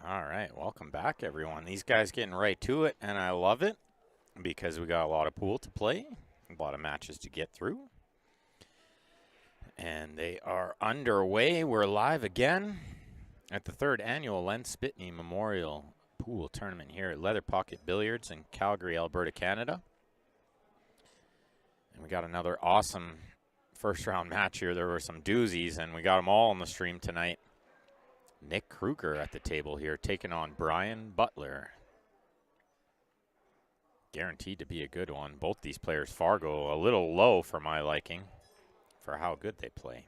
All right, welcome back, everyone. These guys getting right to it, and I love it because we got a lot of pool to play, a lot of matches to get through, and they are underway. We're live again at the third annual Len Sbitney Memorial Pool Tournament here at Leather Pocket Billiards in Calgary, Alberta, Canada. And we got another awesome first round match here. There were some doozies, and we got them all on the stream tonight. Nick Kruger at the table here, taking on Brian Butler. Guaranteed to be a good one. Both these players, Fargo, a little low for my liking for how good they play.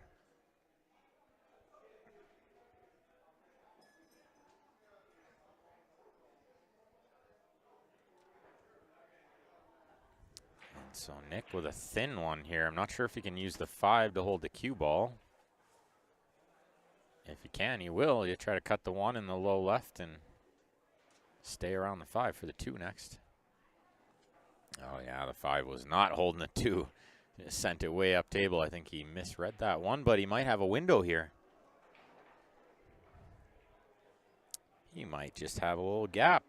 And so Nick with a thin one here. I'm not sure if he can use the 5 to hold the cue ball. If he can, he will. You try to cut the 1 in the low left and stay around the 5 for the 2 next. Oh, yeah, the 5 was not holding the 2. Just sent it way up table. I think he misread that one, but he might have a window here. He might just have a little gap.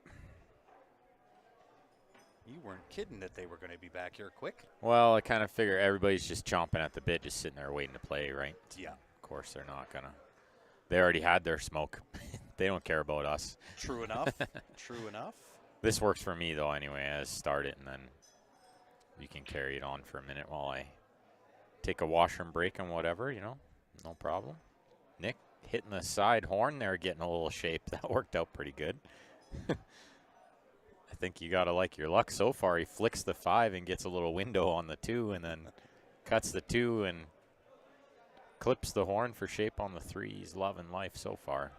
You weren't kidding that they were going to be back here quick. Well, I kind of figure everybody's just chomping at the bit, just sitting there waiting to play, right? Yeah. Of course, they're not going to. They already had their smoke. They don't care about us. True enough. True enough. This works for me, though, anyway. I start it, and then you can carry it on for a minute while I take a washroom break and whatever, you know. No problem. Nick hitting the side horn there, getting a little shape. That worked out pretty good. I think you got to like your luck so far. He flicks the 5 and gets a little window on the 2 and then cuts the 2 and clips the horn for shape on the 3. He's loving life so far.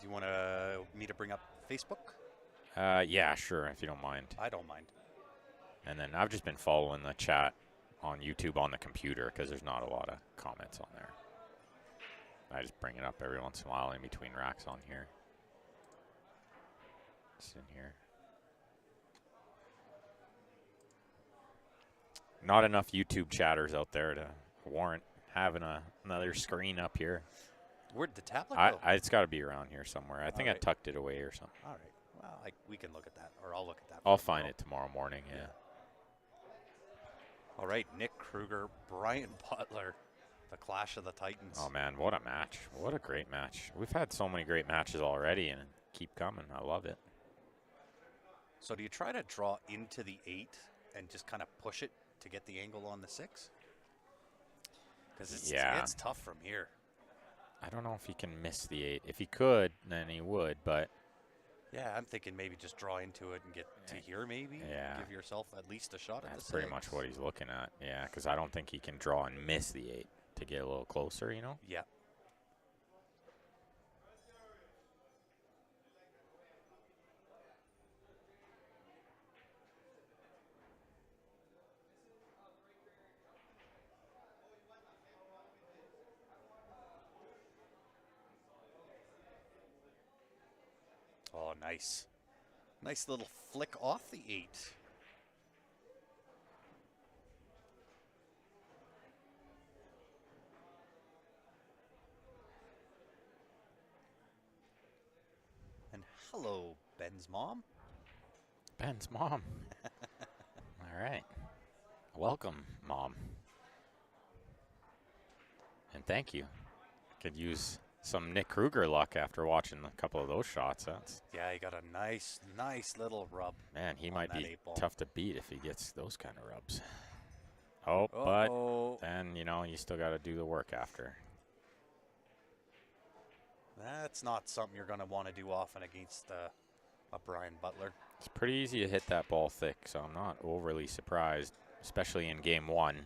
Do you want me to bring up Facebook? Yeah, sure, if you don't mind. I don't mind. And then I've just been following the chat on YouTube on the computer because there's not a lot of comments on there. I just bring it up every once in a while in between racks on here. It's in here. Not enough YouTube chatters out there to warrant having another screen up here. Where'd the tablet go? It's got to be around here somewhere. I think I tucked it away or something. All right. Well, we can look at that, or I'll look at that. I'll find it tomorrow morning, yeah. All right, Nick Kruger, Brian Butler, the Clash of the Titans. Oh, man, what a match. What a great match. We've had so many great matches already, and keep coming. I love it. So do you try to draw into the 8 and just kind of push it to get the angle on the 6? Because it's tough from here. I don't know if he can miss the 8. If he could, then he would, but. Yeah, I'm thinking maybe just draw into it and get to here maybe. Yeah. Give yourself at least a shot at the 6. That's pretty much what he's looking at. Yeah, because I don't think he can draw and miss the 8 to get a little closer, you know? Yeah. Oh, nice. Nice little flick off the 8. And hello, Ben's mom. Ben's mom. All right. Welcome, Mom. And thank you. Could use some Nick Kruger luck after watching a couple of those shots. Yeah, he got a nice little rub. Man, he might be tough to beat if he gets those kind of rubs. But then, you know, you still got to do the work after. That's not something you're going to want to do often against a Brian Butler. It's pretty easy to hit that ball thick, so I'm not overly surprised, especially in game 1.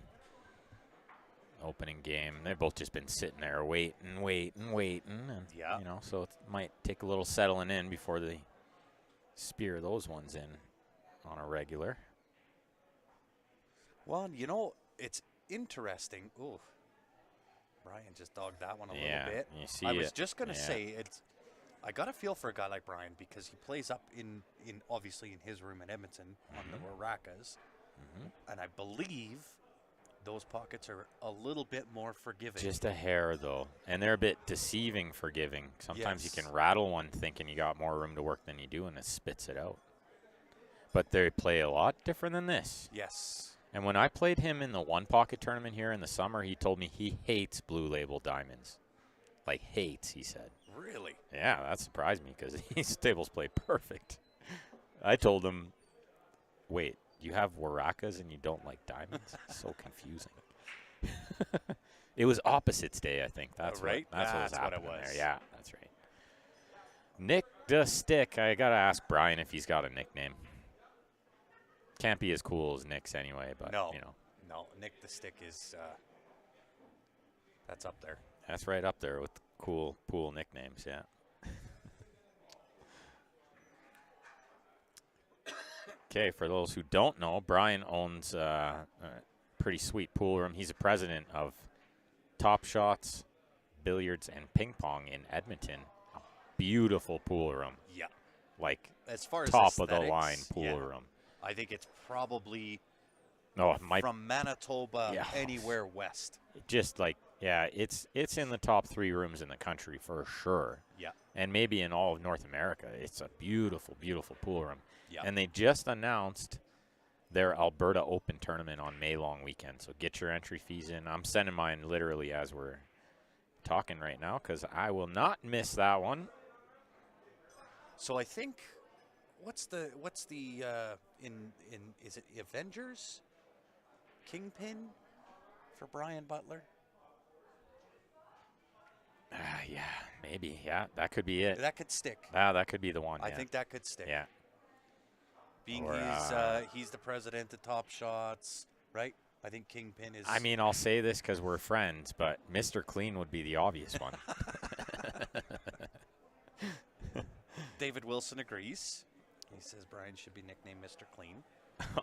Opening game, they've both just been sitting there waiting, and yeah, you know, so it might take a little settling in before they spear those ones in on a regular. Well, you know, it's interesting. Ooh, Brian just dogged that one a little bit. You see I was just gonna say I got a feel for a guy like Brian because he plays up in obviously in his room in Edmonton on the Warracas, and I believe those pockets are a little bit more forgiving. Just a hair, though. And they're a bit deceiving forgiving. Sometimes you Yes. can rattle one thinking you got more room to work than you do, and it spits it out. But they play a lot different than this. Yes. And when I played him in the one-pocket tournament here in the summer, he told me he hates Blue Label diamonds. Like, hates, he said. Really? Yeah, that surprised me because these tables play perfect. I told him, wait, you have Warakas and you don't like diamonds? So confusing. It was opposites day, I think. That's right? That's what was That's what it happening was. there. Yeah, that's right. Nick the Stick. I got to ask Brian if he's got a nickname. Can't be as cool as Nick's anyway, but, No. you know. No, Nick the Stick is, that's up there. That's right up there with cool pool nicknames, yeah. Okay, for those who don't know, Brian owns a pretty sweet pool room. He's a president of Top Shots, Billiards, and Ping Pong in Edmonton. A beautiful pool room. Yeah. Like As far as top of the aesthetics, line pool yeah. room. I think it's probably From Manitoba anywhere west. Just like, yeah, it's in the top 3 rooms in the country for sure. Yeah. And maybe in all of North America. It's a beautiful, beautiful pool room. Yeah. And they just announced their Alberta Open tournament on May long weekend. So get your entry fees in. I'm sending mine literally as we're talking right now because I will not miss that one. So I think what's the is it Avengers Kingpin for Brian Butler? Yeah, maybe. Yeah, that could be it. That could stick. That could be the one. I think that could stick. Yeah. Being Or, he's the president of Top Shots, right? I think Kingpin is. I mean, I'll say this because we're friends, but Mr. Clean would be the obvious one. David Wilson agrees. He says Brian should be nicknamed Mr. Clean.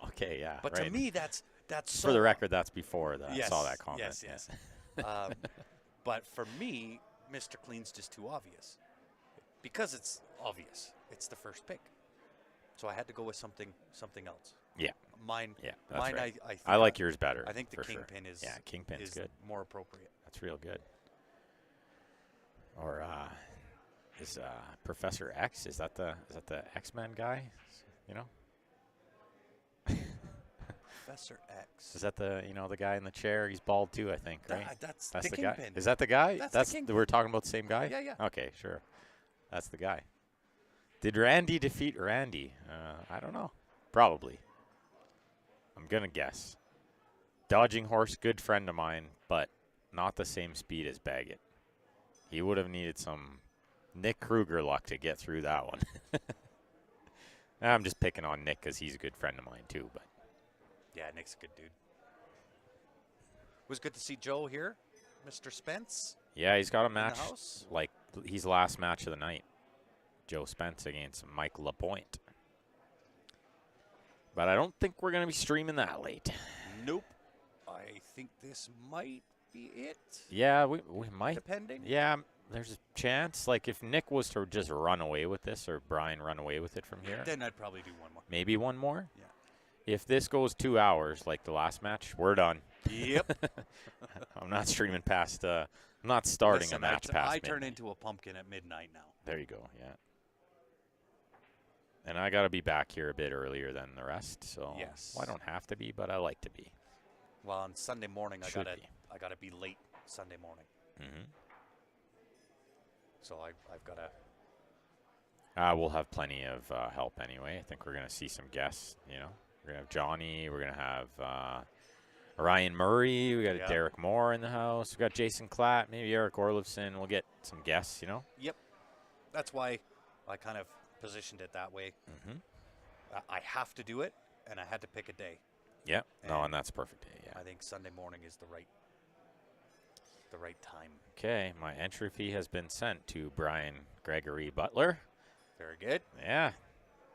Okay, yeah. But right. to me, that's so. For the record, that's before Yes, I saw that comment. Yes. But for me, Mr. Clean's just too obvious. Because it's obvious. It's the first pick. So I had to go with something else. Yeah. Mine. Yeah, that's Mine. right. I think I like yours better. I think the for sure. Kingpin is. Yeah, Kingpin's is good. more appropriate. That's real good. Or is Professor X? Is that the X-Men guy? You know. Professor X. Is that the guy in the chair? He's bald too, I think, right? That's the the guy. Kingpin. Is that the guy? That's the Kingpin. We're talking about the same guy? Yeah. Okay, sure. That's the guy. Did Randy defeat Randy? I don't know. Probably. I'm going to guess. Dodging Horse, good friend of mine, but not the same speed as Baggett. He would have needed some Nick Kruger luck to get through that one. I'm just picking on Nick because he's a good friend of mine too, but. Yeah, Nick's a good dude. It was good to see Joe here, Mr. Spence. Yeah, he's got a match. House. Like, he's last match of the night. Joe Spence against Mike Lapointe. But I don't think we're going to be streaming that late. Nope. I think this might be it. Yeah, we might. Depending. Yeah, there's a chance. Like, if Nick was to just run away with this or Brian run away with it from here. Then I'd probably do one more. Maybe one more? Yeah. If this goes 2 hours, like the last match, we're done. Yep. I'm not streaming past, I'm not starting Listen, a match past I turn midnight. into a pumpkin at midnight now. There you go, yeah. And I got to be back here a bit earlier than the rest, so Yes. well, I don't have to be, but I like to be. Well, on Sunday morning, Should I gotta be late Sunday morning. Mm-hmm. So I've got to. We'll have plenty of help anyway. I think we're going to see some guests, We're going to have Johnny. We're going to have Ryan Murray. We got Derek Moore in the house. We got Jason Klatt, maybe Eric Orlovson. We'll get some guests, Yep. That's why I kind of positioned it that way. Mm-hmm. I have to do it, and I had to pick a day. Yep. And that's a perfect day, yeah. I think Sunday morning is the right time. Okay, my entry fee has been sent to Brian Gregory Butler. Very good. Yeah.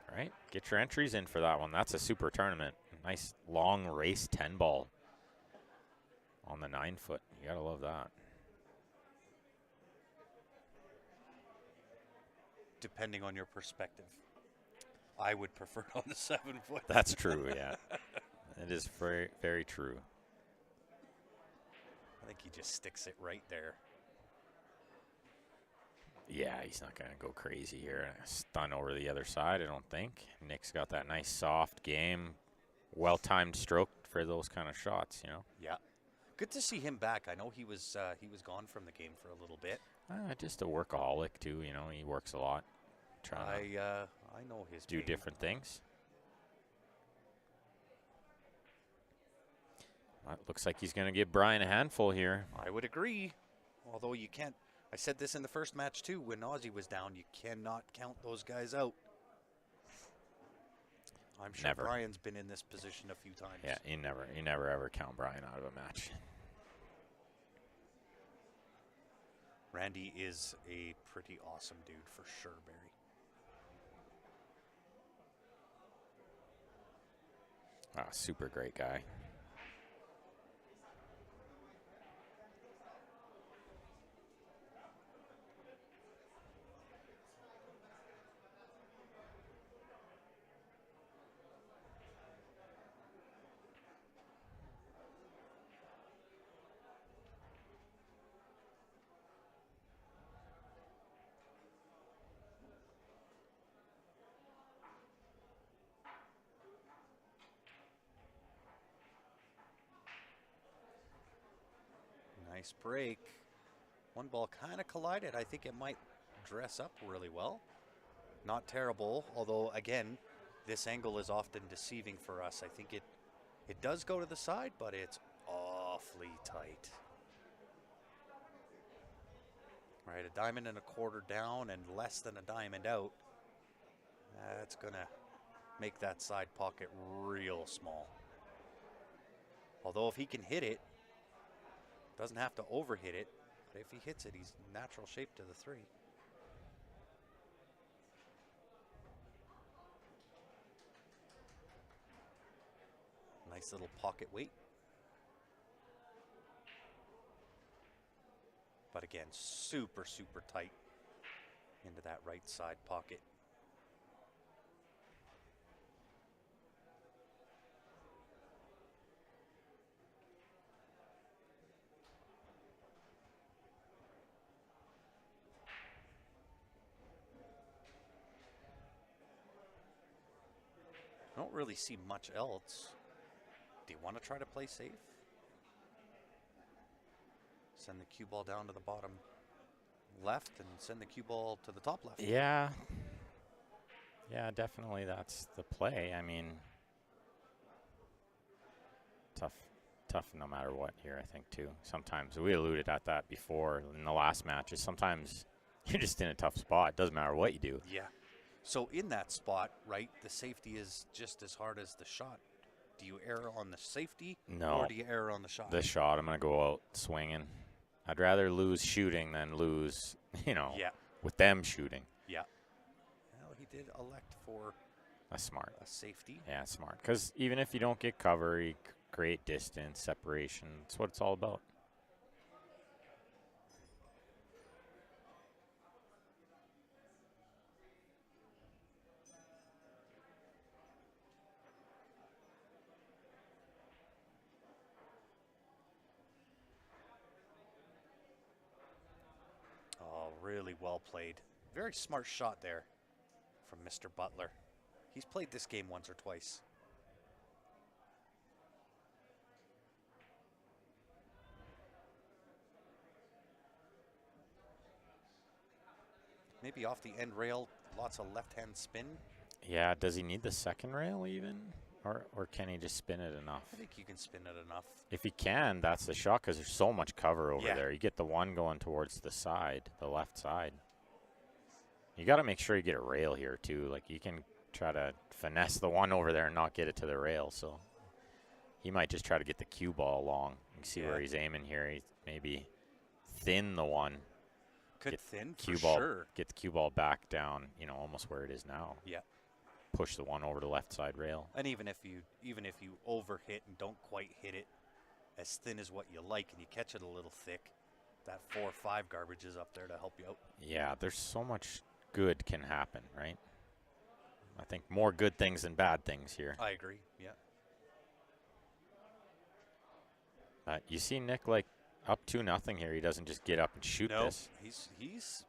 All right. Get your entries in for that one. That's a super tournament. Nice long race 10 ball on the 9-foot. You got to love that. Depending on your perspective. I would prefer it on the 7-foot. That's true, yeah. It is very, very true. I think he just sticks it right there. Yeah, he's not going to go crazy here. Stun over the other side, I don't think. Nick's got that nice soft game, well-timed stroke for those kind of shots, you know. Yeah. Good to see him back. I know he was gone from the game for a little bit. Just a workaholic, too, you know. He works a lot. Trying to I know his do game. different things. Well, it looks like he's going to give Brian a handful here. I would agree. Although you can't. I said this in the first match, too, when Ozzy was down. You cannot count those guys out. I'm sure Never. Brian's been in this position a few times. Yeah, you never ever count Brian out of a match. Randy is a pretty awesome dude for sure, Barry. Super great guy. Nice break. One ball kind of collided. I think it might dress up really well. Not terrible, although, again, this angle is often deceiving for us. I think it does go to the side, but it's awfully tight. Right, a diamond and a quarter down and less than a diamond out. That's going to make that side pocket real small. Although if he can hit it, doesn't have to overhit it, but if he hits it, he's natural shape to the 3. Nice little pocket weight. But again, super, super tight into that right side pocket. I don't really see much else. Do you want to try to play safe? Send the cue ball down to the bottom left and send the cue ball to the top left. Yeah. Yeah, definitely that's the play. I mean, tough no matter what here, I think, too. Sometimes we alluded at that before in the last matches. Sometimes you're just in a tough spot. It doesn't matter what you do. Yeah. So in that spot, right, the safety is just as hard as the shot. Do you err on the safety? No. Or do you err on the shot? The shot, I'm going to go out swinging. I'd rather lose shooting than lose, Yeah. with them shooting. Yeah. Well, he did elect for That's smart. a safety. Yeah, smart. Because even if you don't get cover, you create distance, separation. That's what it's all about. Oh, really well played. Very smart shot there from Mr. Butler. He's played this game once or twice. Maybe off the end rail, lots of left-hand spin. Yeah, does he need the second rail even? Or can he just spin it enough? I think you can spin it enough. If he can, that's the shot because there's so much cover over Yeah. there. You get the one going towards the side, the left side. You got to make sure you get a rail here, too. Like, you can try to finesse the one over there and not get it to the rail. So he might just try to get the cue ball along. You can see where he's aiming here. He maybe thin the one. Could Get thin, cue for ball, sure. Get the cue ball back down, almost where it is now. Yeah. Push the one over the left side rail. And even if you overhit and don't quite hit it as thin as what you like and you catch it a little thick, that 4-5 garbage is up there to help you out. Yeah, there's so much good can happen, right? I think more good things than bad things here. I agree, yeah. You see Nick, like, up 2-0 here. He doesn't just get up and shoot No, this. he's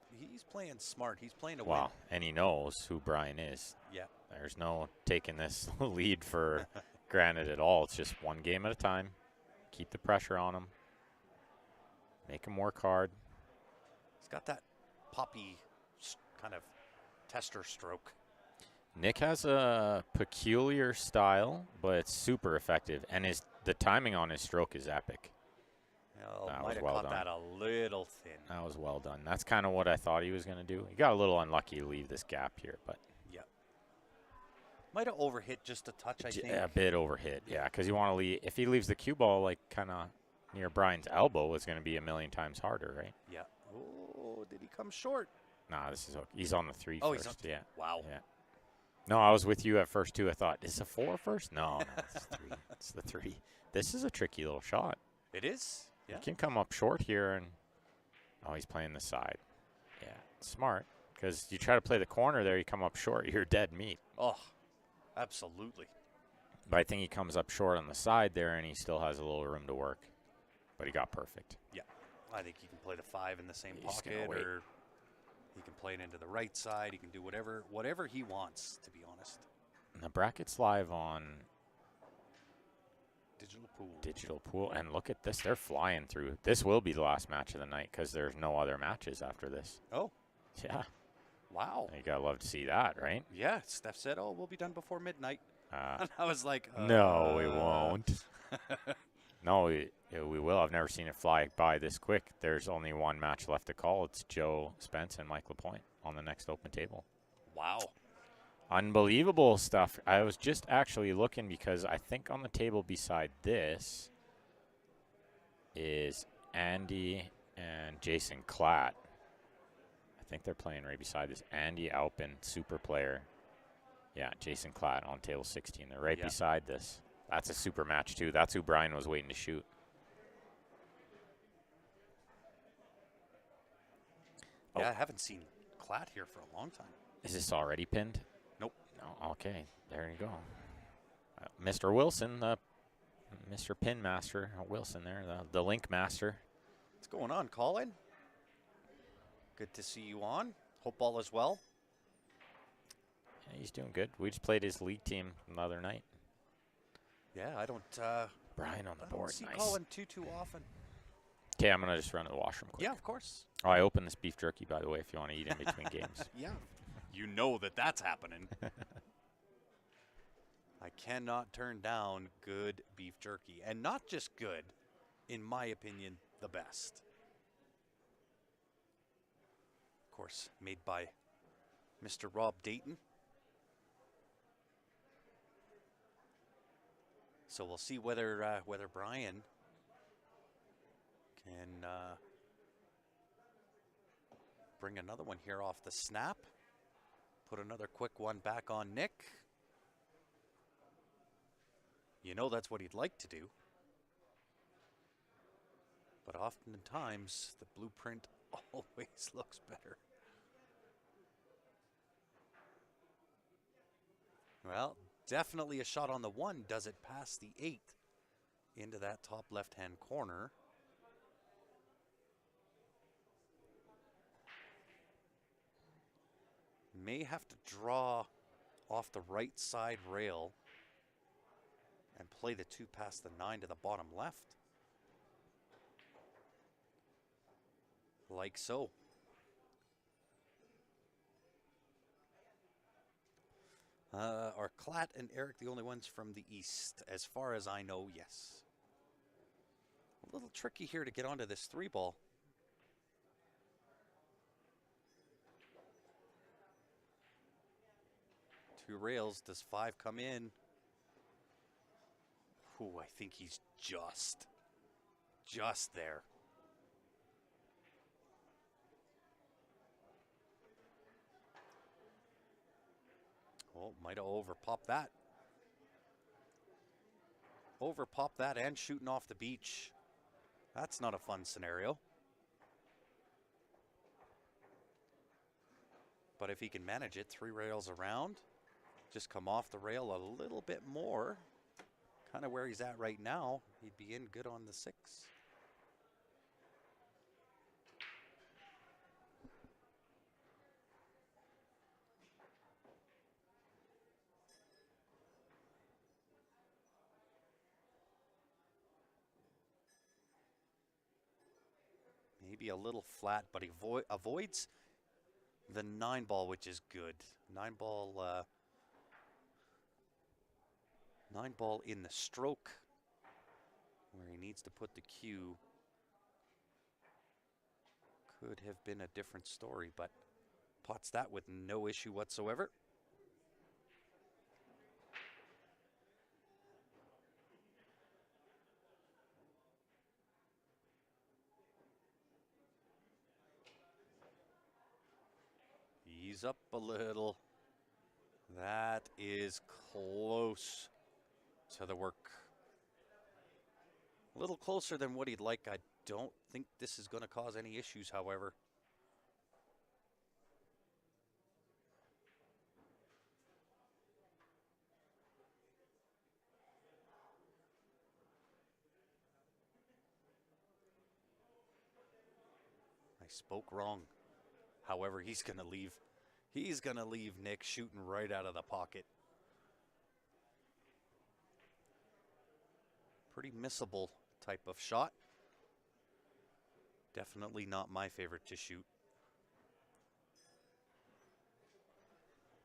playing smart. He's playing to win. Wow, and he knows who Brian is. Yeah. There's no taking this lead for granted at all. It's just one game at a time. Keep the pressure on him. Make him work hard. He's got that poppy kind of tester stroke. Nick has a peculiar style, but it's super effective, and the timing on his stroke is epic. That might have caught that a little thin. That was well done. That's kind of what I thought he was going to do. He got a little unlucky to leave this gap here, but yeah, might have overhit just a touch. I think a bit overhit. Yeah, because you want to leave. If he leaves the cue ball like kind of near Brian's elbow, it's going to be a million times harder, right? Yeah. Oh, did he come short? Nah, this is okay. He's on the 3 Oh, first. he's on. Yeah. Wow. Yeah. No, I was with you at first too. I thought, is it 4 first? No, it's 3. It's the 3. This is a tricky little shot. It is. Yeah. He can come up short here, and he's playing the side. Yeah, smart. Because you try to play the corner there, you come up short, you're dead meat. Oh, absolutely. But I think he comes up short on the side there, and he still has a little room to work. But he got perfect. Yeah, I think he can play the 5 in the same He's pocket, or he can play it into the right side. He can do whatever he wants, to be honest. And the bracket's live on Digital pool. And look at this. They're flying through. This will be the last match of the night because there's no other matches after this. Oh. Yeah. Wow. You got to love to see that, right? Yeah. Steph said, we'll be done before midnight. And I was like, no, we won't. No, we will. I've never seen it fly by this quick. There's only one match left to call. It's Joe Spence and Mike Lapointe on the next open table. Wow. Unbelievable stuff. I was just actually looking because I think on the table beside this is Andy and Jason Klatt. I think they're playing right beside this. Andy Alpin, super player. Yeah, Jason Klatt on table 16. They're right beside this. That's a super match, too. That's who Brian was waiting to shoot. Yeah, I haven't seen Klatt here for a long time. Is this already pinned? Nope. No, okay. There you go. Mr. Wilson, Mr. Pin Master Wilson there, the Link Master. What's going on, Colin? Good to see you on. Hope all is well. Yeah, he's doing good. We just played his league team the other night. Yeah, I don't. Brian on the board. See nice. Colin too often. Okay, I'm gonna just run to the washroom quick. Yeah, of course. Oh, I opened this beef jerky, by the way, if you want to eat in between games. Yeah. You know that's happening. I cannot turn down good beef jerky. And not just good, in my opinion, the best. Of course, made by Mr. Rob Dayton. So we'll see whether Brian can bring another one here off the snap. Put another quick one back on Nick. You know that's what he'd like to do. But oftentimes, the blueprint always looks better. Well, definitely a shot on the 1. Does it past the 8 into that top left-hand corner? May have to draw off the right side rail and play the 2 past the 9 to the bottom left. Like so. Are Klatt and Eric the only ones from the east? As far as I know, yes. A little tricky here to get onto this 3-ball. Two rails. Does 5 come in? Ooh, I think he's just there. Oh, might have overpopped that. Overpopped that and shooting off the beach. That's not a fun scenario. But if he can manage it, 3 rails around, just come off the rail a little bit more, kind of where he's at right now, he'd be in good on the 6. maybe a little flat, but he avoids the 9-ball, which is good. 9-ball, 9-ball in the stroke, where he needs to put the cue. Could have been a different story, but pots that with no issue whatsoever. Ease up a little. That is close to the work. A little closer than what he'd like. I don't think this is going to cause any issues, however. I spoke wrong. However, he's going to leave. He's going to leave Nick shooting right out of the pocket. Pretty missable type of shot. Definitely not my favorite to shoot.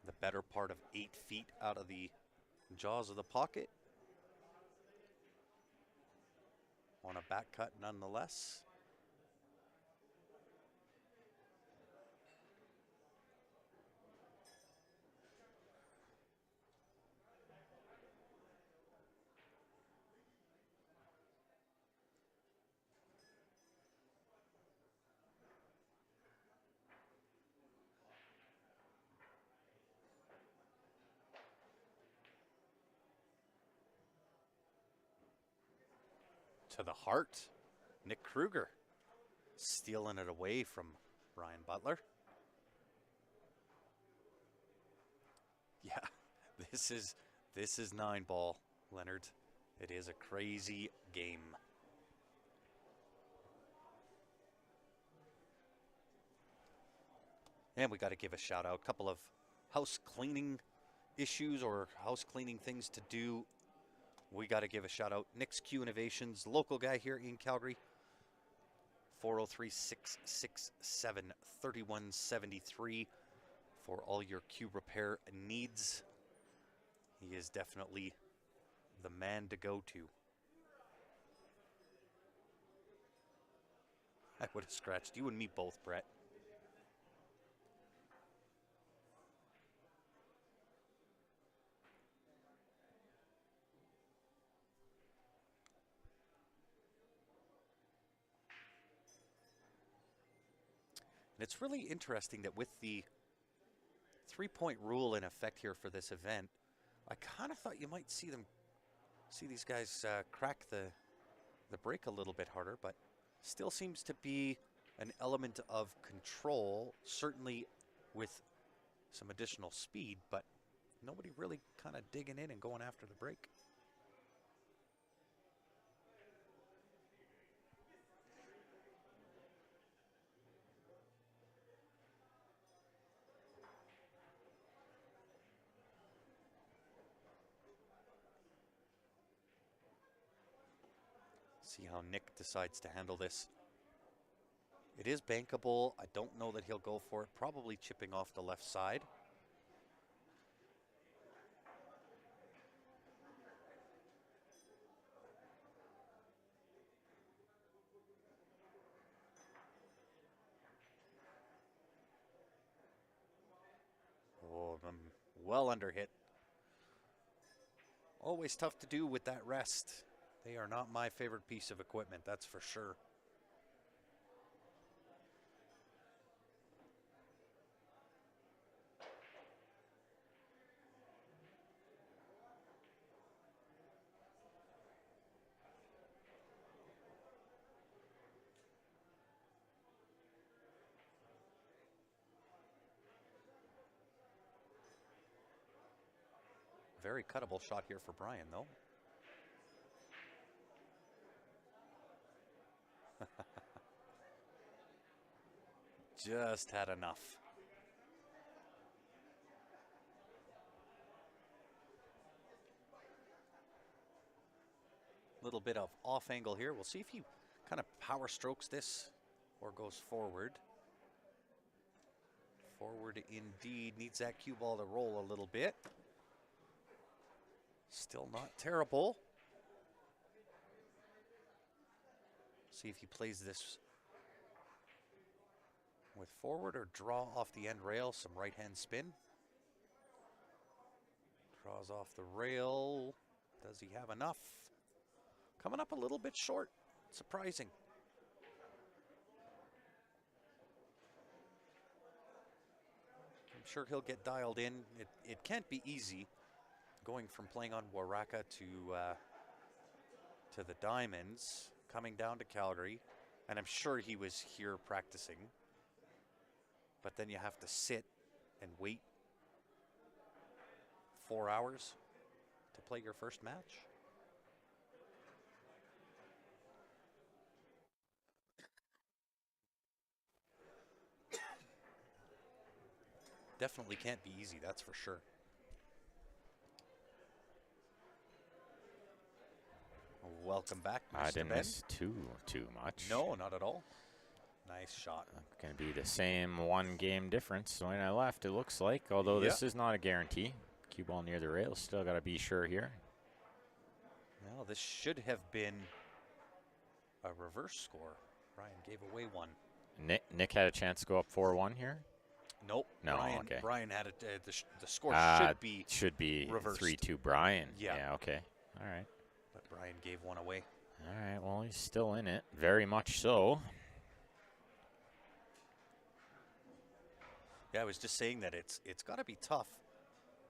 The better part of 8 feet out of the jaws of the pocket. On a back cut nonetheless. To the heart, Nick Kruger stealing it away from Brian Butler. Yeah, this is 9-ball, Leonard. It is a crazy game. And we got to give a shout out. A couple of house cleaning issues or house cleaning things to do. We got to give a shout out. Nick's Q Innovations, local guy here in Calgary. 403-667-3173 for all your cue repair needs. He is definitely the man to go to. I would have scratched you and me both, Brett. And it's really interesting that with the 3-point rule in effect here for this event, I kind of thought you might see these guys crack the break a little bit harder, but still seems to be an element of control, certainly with some additional speed, but nobody really kind of digging in and going after the break. See how Nick decides to handle this. It is bankable. I don't know that he'll go for it. Probably chipping off the left side. Oh, I'm well under hit. Always tough to do with that rest. They are not my favorite piece of equipment, that's for sure. Very cuttable shot here for Brian, though. Just had enough. Little bit of off angle here. We'll see if he kind of power strokes this or goes forward. Forward indeed. Needs that cue ball to roll a little bit. Still not terrible. See if he plays this with forward or draw off the end rail. Some right-hand spin. Draws off the rail. Does he have enough? Coming up a little bit short. Surprising. I'm sure he'll get dialed in. It can't be easy going from playing on Waraka to the Diamonds, coming down to Calgary, and I'm sure he was here practicing. But then you have to sit and wait 4 hours to play your first match. Definitely can't be easy, that's for sure. Welcome back, Mr. I didn't Ben. miss too much. No, not at all. Nice shot. Going to be the same 1 game difference when I left, it looks like. Although this is not a guarantee. Cue ball near the rail. Still got to be sure here. Well, this should have been a reverse score. Brian gave away one. Nick had a chance to go up 4-1 here. Nope. No, Brian, okay. Brian had it. The score should be reversed. reversed. 3-2 Brian. Yeah. Okay. All right. But Brian gave one away. All right. Well, he's still in it. Very much so. Yeah, I was just saying that it's got to be tough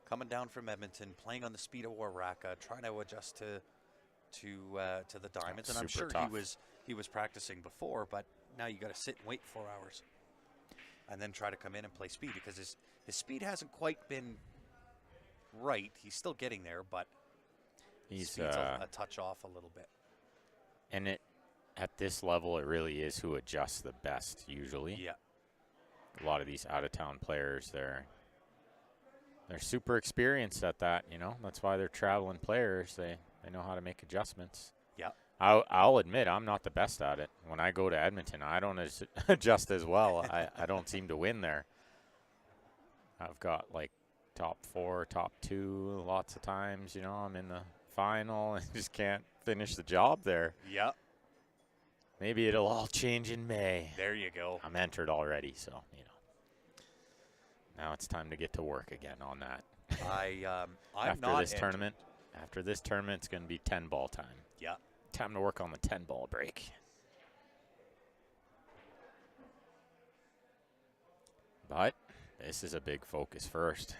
coming down from Edmonton, playing on the speed of Waraka, trying to adjust to the Diamonds. And I'm sure tough. he was practicing before, but now you got to sit and wait 4 hours and then try to come in and play speed because his speed hasn't quite been right. He's still getting there, but He's speed's a touch off a little bit. And at this level, it really is who adjusts the best usually. Yeah. A lot of these out-of-town players, they're super experienced at that. You know, that's why they're traveling players. They know how to make adjustments. Yeah. I'll admit I'm not the best at it. When I go to Edmonton, I don't adjust as well. I don't seem to win there. I've got like top 4, top 2 lots of times. You know, I'm in the final and just can't finish the job there. Yeah. Maybe it'll all change in May. There you go. I'm entered already, so, you know. Now it's time to get to work again on that. I'm after not this entered. tournament. After this tournament, it's going to be 10-ball time. Yeah. Time to work on the 10-ball break. But this is a big focus first.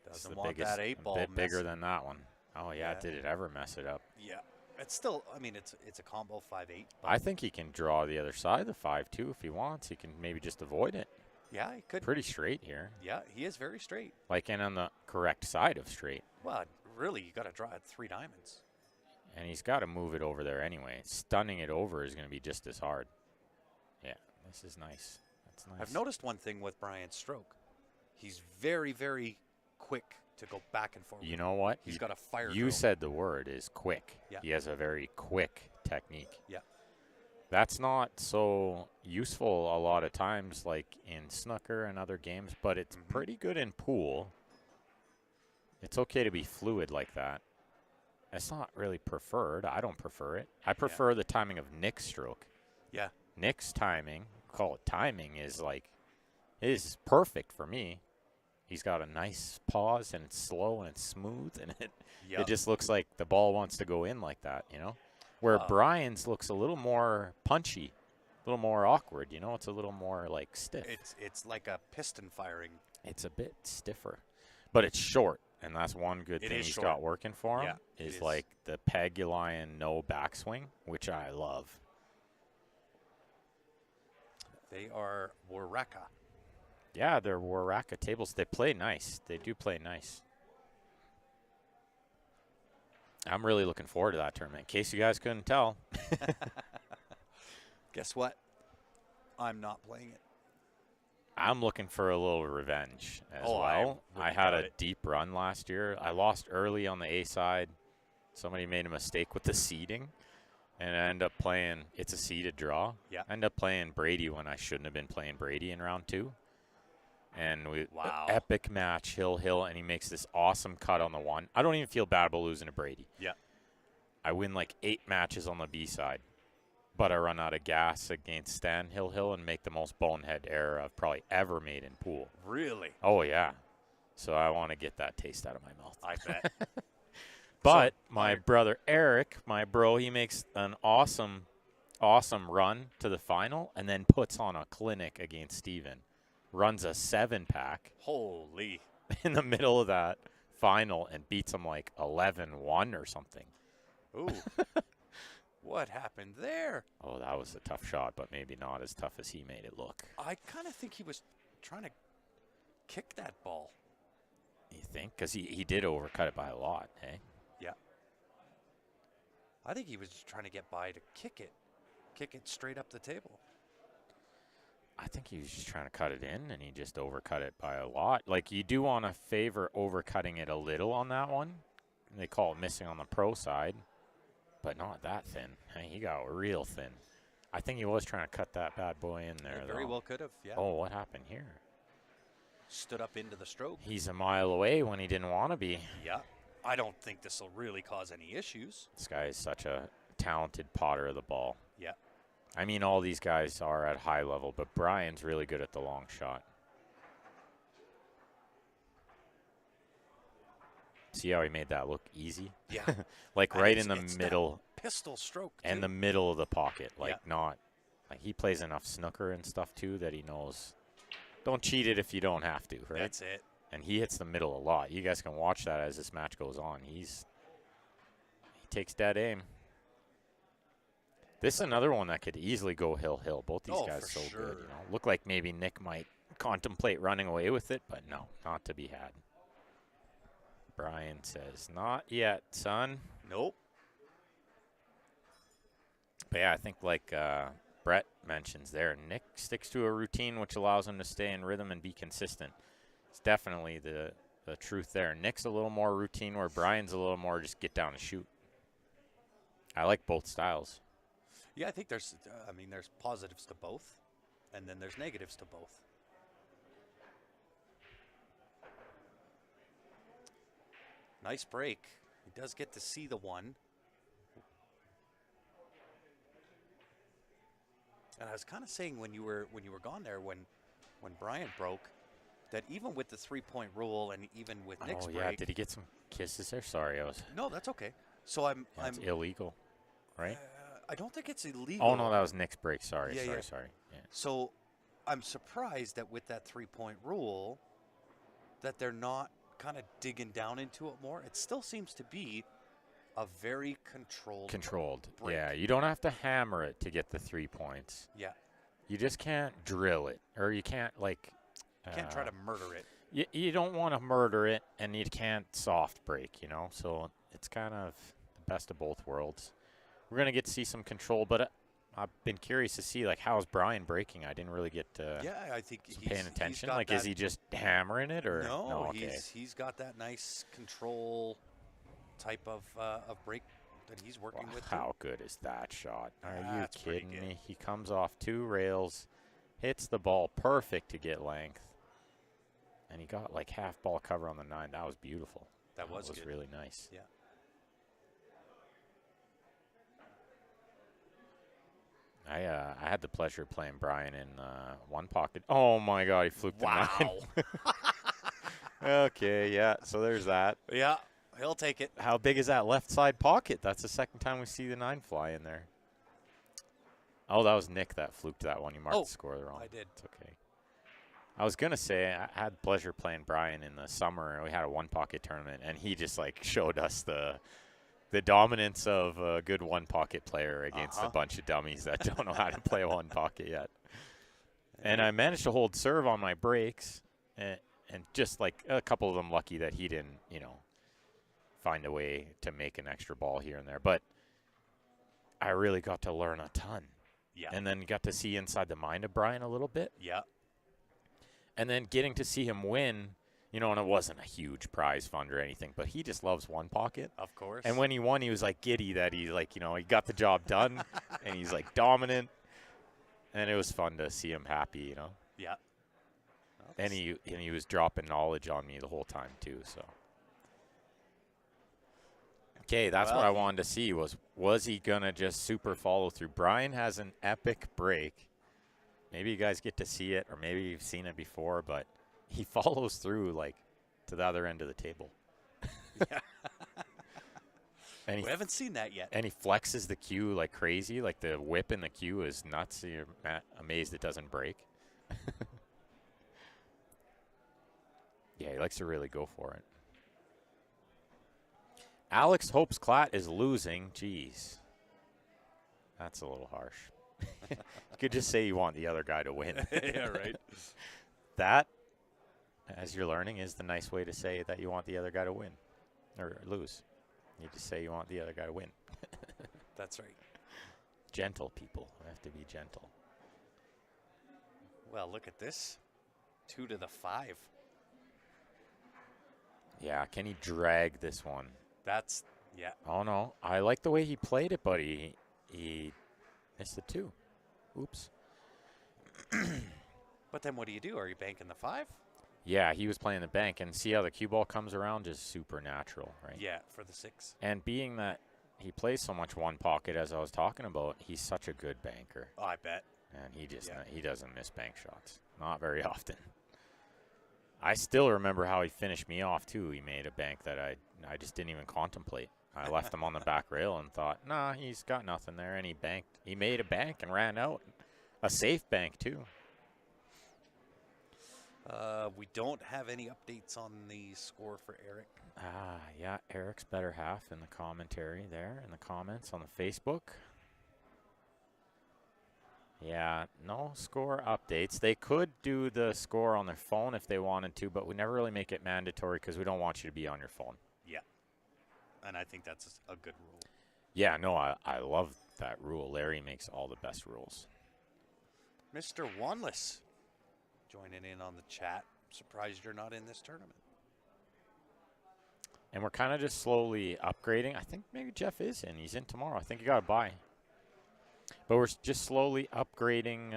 Doesn't want that 8-ball. A bit bigger than that one. Oh, yeah. Did it ever mess it up? Yeah. It's still, I mean, it's a combo 5-8. I think he can draw the other side, the 5-2, if he wants. He can maybe just avoid it. Yeah, he could. Pretty straight here. Yeah, he is very straight. Like, and on the correct side of straight. Well, really, you got to draw at 3 diamonds. And he's got to move it over there anyway. Stunning it over is going to be just as hard. Yeah, this is nice. That's nice. I've noticed one thing with Brian's stroke. He's very, very quick to go back and forth. You know what? He's got a fire You drill. said the word is quick. Yeah. He has a very quick technique. Yeah. That's not so useful a lot of times, like in snooker and other games, but it's pretty good in pool. It's okay to be fluid like that. It's not really preferred. I don't prefer it. I prefer the timing of Nick's stroke. Yeah. Nick's timing, call it timing, is perfect for me. He's got a nice pause, and it's slow, and it's smooth, and it just looks like the ball wants to go in like that, you know? Where Brian's looks a little more punchy, a little more awkward, you know? It's a little more, like, stiff. It's like a piston firing. It's a bit stiffer. But it's short, and that's one good thing he's got working for him, is like the Pegula no backswing, which I love. They are Waraka. Yeah, they're Waraka tables. They play nice. They do play nice. I'm really looking forward to that tournament, in case you guys couldn't tell. Guess what? I'm not playing it. I'm looking for a little revenge as well. I had a deep run last year. I lost early on the A side. Somebody made a mistake with the seeding. And I end up playing, it's a seeded draw. Yeah. I end up playing Brady when I shouldn't have been playing Brady in round 2. And Wow. epic match, hill, and he makes this awesome cut on the 1. I don't even feel bad about losing to Brady. Yeah. I win like 8 matches on the B side, but I run out of gas against Stan Hill and make the most bonehead error I've probably ever made in pool. Really? Oh, yeah. So I want to get that taste out of my mouth. I bet. But my brother Eric, my bro, he makes an awesome run to the final and then puts on a clinic against Steven. Runs a 7-pack. Holy. In the middle of that final and beats him like 11-1 or something. Ooh. What happened there? Oh, that was a tough shot, but maybe not as tough as he made it look. I kind of think he was trying to kick that ball. You think? Because he did overcut it by a lot, hey? Yeah. I think he was just trying to get by to kick it straight up the table. I think he was just trying to cut it in, and he just overcut it by a lot. Like, you do want to favor overcutting it a little on that one. They call it missing on the pro side, but not that thin. Hey, he got real thin. I think he was trying to cut that bad boy in there, Very well could have, yeah. Oh, what happened here? Stood up into the stroke. He's a mile away when he didn't want to be. Yeah. I don't think this will really cause any issues. This guy is such a talented potter of the ball. Yeah. I mean, all these guys are at high level, but Brian's really good at the long shot. See how he made that look easy? Yeah. Like and right in the middle. Pistol stroke, And too. the middle of the pocket. Like not, like he plays enough snooker and stuff too that he knows. Don't cheat it if you don't have to, right? That's it. And he hits the middle a lot. You guys can watch that as this match goes on. He takes dead aim. This is another one that could easily go hill. Both these guys are so good. You know, look like maybe Nick might contemplate running away with it, but no, not to be had. Brian says, "Not yet, son." Nope. But yeah, I think like Brett mentions there, Nick sticks to a routine which allows him to stay in rhythm and be consistent. It's definitely the truth there. Nick's a little more routine, where Brian's a little more just get down and shoot. I like both styles. Yeah, I think there's positives to both, and then there's negatives to both. Nice break. He does get to see the one. And I was kind of saying when you were gone there, when Brian broke, that even with the 3-point rule and even with Nick's break. Oh yeah, did he get some kisses there? Sorry, I was. No, that's okay. So I'm illegal, right? I don't think it's illegal. Oh no, that was Nick's break. Sorry. Yeah. So I'm surprised that with that 3-point rule, that they're not kind of digging down into it more. It still seems to be a very controlled break. Yeah, you don't have to hammer it to get the 3 points. Yeah. You just can't drill it, or you can't like. You can't try to murder it. You don't want to murder it, and you can't soft break, you know. So it's kind of the best of both worlds. We're gonna get to see some control, but I've been curious to see like how's Brian breaking. I didn't really get I think he's paying attention. Like, is he just hammering it or no? Okay. He's got that nice control type of break that he's working with. How good is that shot? Are you kidding me? He comes off 2 rails, hits the ball perfect to get length, and he got like half ball cover on the 9. That was beautiful. That was good. Really nice. Yeah. I had the pleasure of playing Brian in one pocket. Oh my God, he fluked the 9. Okay, yeah. So there's that. Yeah, he'll take it. How big is that left side pocket? That's the second time we see the 9 fly in there. Oh, that was Nick that fluked that one. You marked the score wrong. I did. It's okay. I was going to say I had the pleasure of playing Brian in the summer. We had a one-pocket tournament, and he just, like, showed us the dominance of a good one-pocket player against a bunch of dummies that don't know how to play one pocket yet. And I managed to hold serve on my breaks, and just, like, a couple of them lucky that he didn't, you know, find a way to make an extra ball here and there. But I really got to learn a ton. Yeah. And then got to see inside the mind of Brian a little bit. Yeah. And then getting to see him win, You know, and it wasn't a huge prize fund or anything, but he just loves one pocket. Of course. And when he won, he was like giddy that he he got the job done and he's like dominant. And it was fun to see him happy, Yeah. And he was dropping knowledge on me the whole time too, so. Okay, that's what I wanted to see was he going to just super follow through. Brian has an epic break. Maybe you guys get to see it, or maybe you've seen it before, but he follows through to the other end of the table. Yeah. And we haven't seen that yet. And he flexes the cue like crazy. Like the whip in the cue is nuts. You're amazed it doesn't break. Yeah, he likes to really go for it. Alex hopes Klatt is losing. Jeez. That's a little harsh. You could just say you want the other guy to win. Yeah, right. That, as you're learning, is the nice way to say that you want the other guy to win or lose. You just say you want the other guy to win. That's right. Gentle people. We have to be gentle. Well, look at this. 2 to the 5. Yeah, can he drag this one? That's, yeah. Oh, no. I like the way he played it, but he missed the 2. Oops. But then what do? Are you banking the 5? Yeah, he was playing the bank, and see how the cue ball comes around, just supernatural, right? Yeah, for the 6. And being that he plays so much one pocket, as I was talking about, he's such a good banker. Oh, I bet. And he doesn't miss bank shots. Not very often. I still remember how he finished me off, too. He made a bank that I just didn't even contemplate. I left him on the back rail and thought, nah, he's got nothing there, and he banked. He made a bank and ran out. A safe bank, too. We don't have any updates on the score for Eric. Yeah, Eric's better half in the commentary there, in the comments on the Facebook. Yeah, no score updates. They could do the score on their phone if they wanted to, but we never really make it mandatory because we don't want you to be on your phone. Yeah, and I think that's a good rule. Yeah, no, I love that rule. Larry makes all the best rules. Mr. Wanless joining in on the chat. Surprised you're not in this tournament. And we're kind of just slowly upgrading. I think maybe Jeff is in. He's in tomorrow. I think you got to buy. But we're just slowly upgrading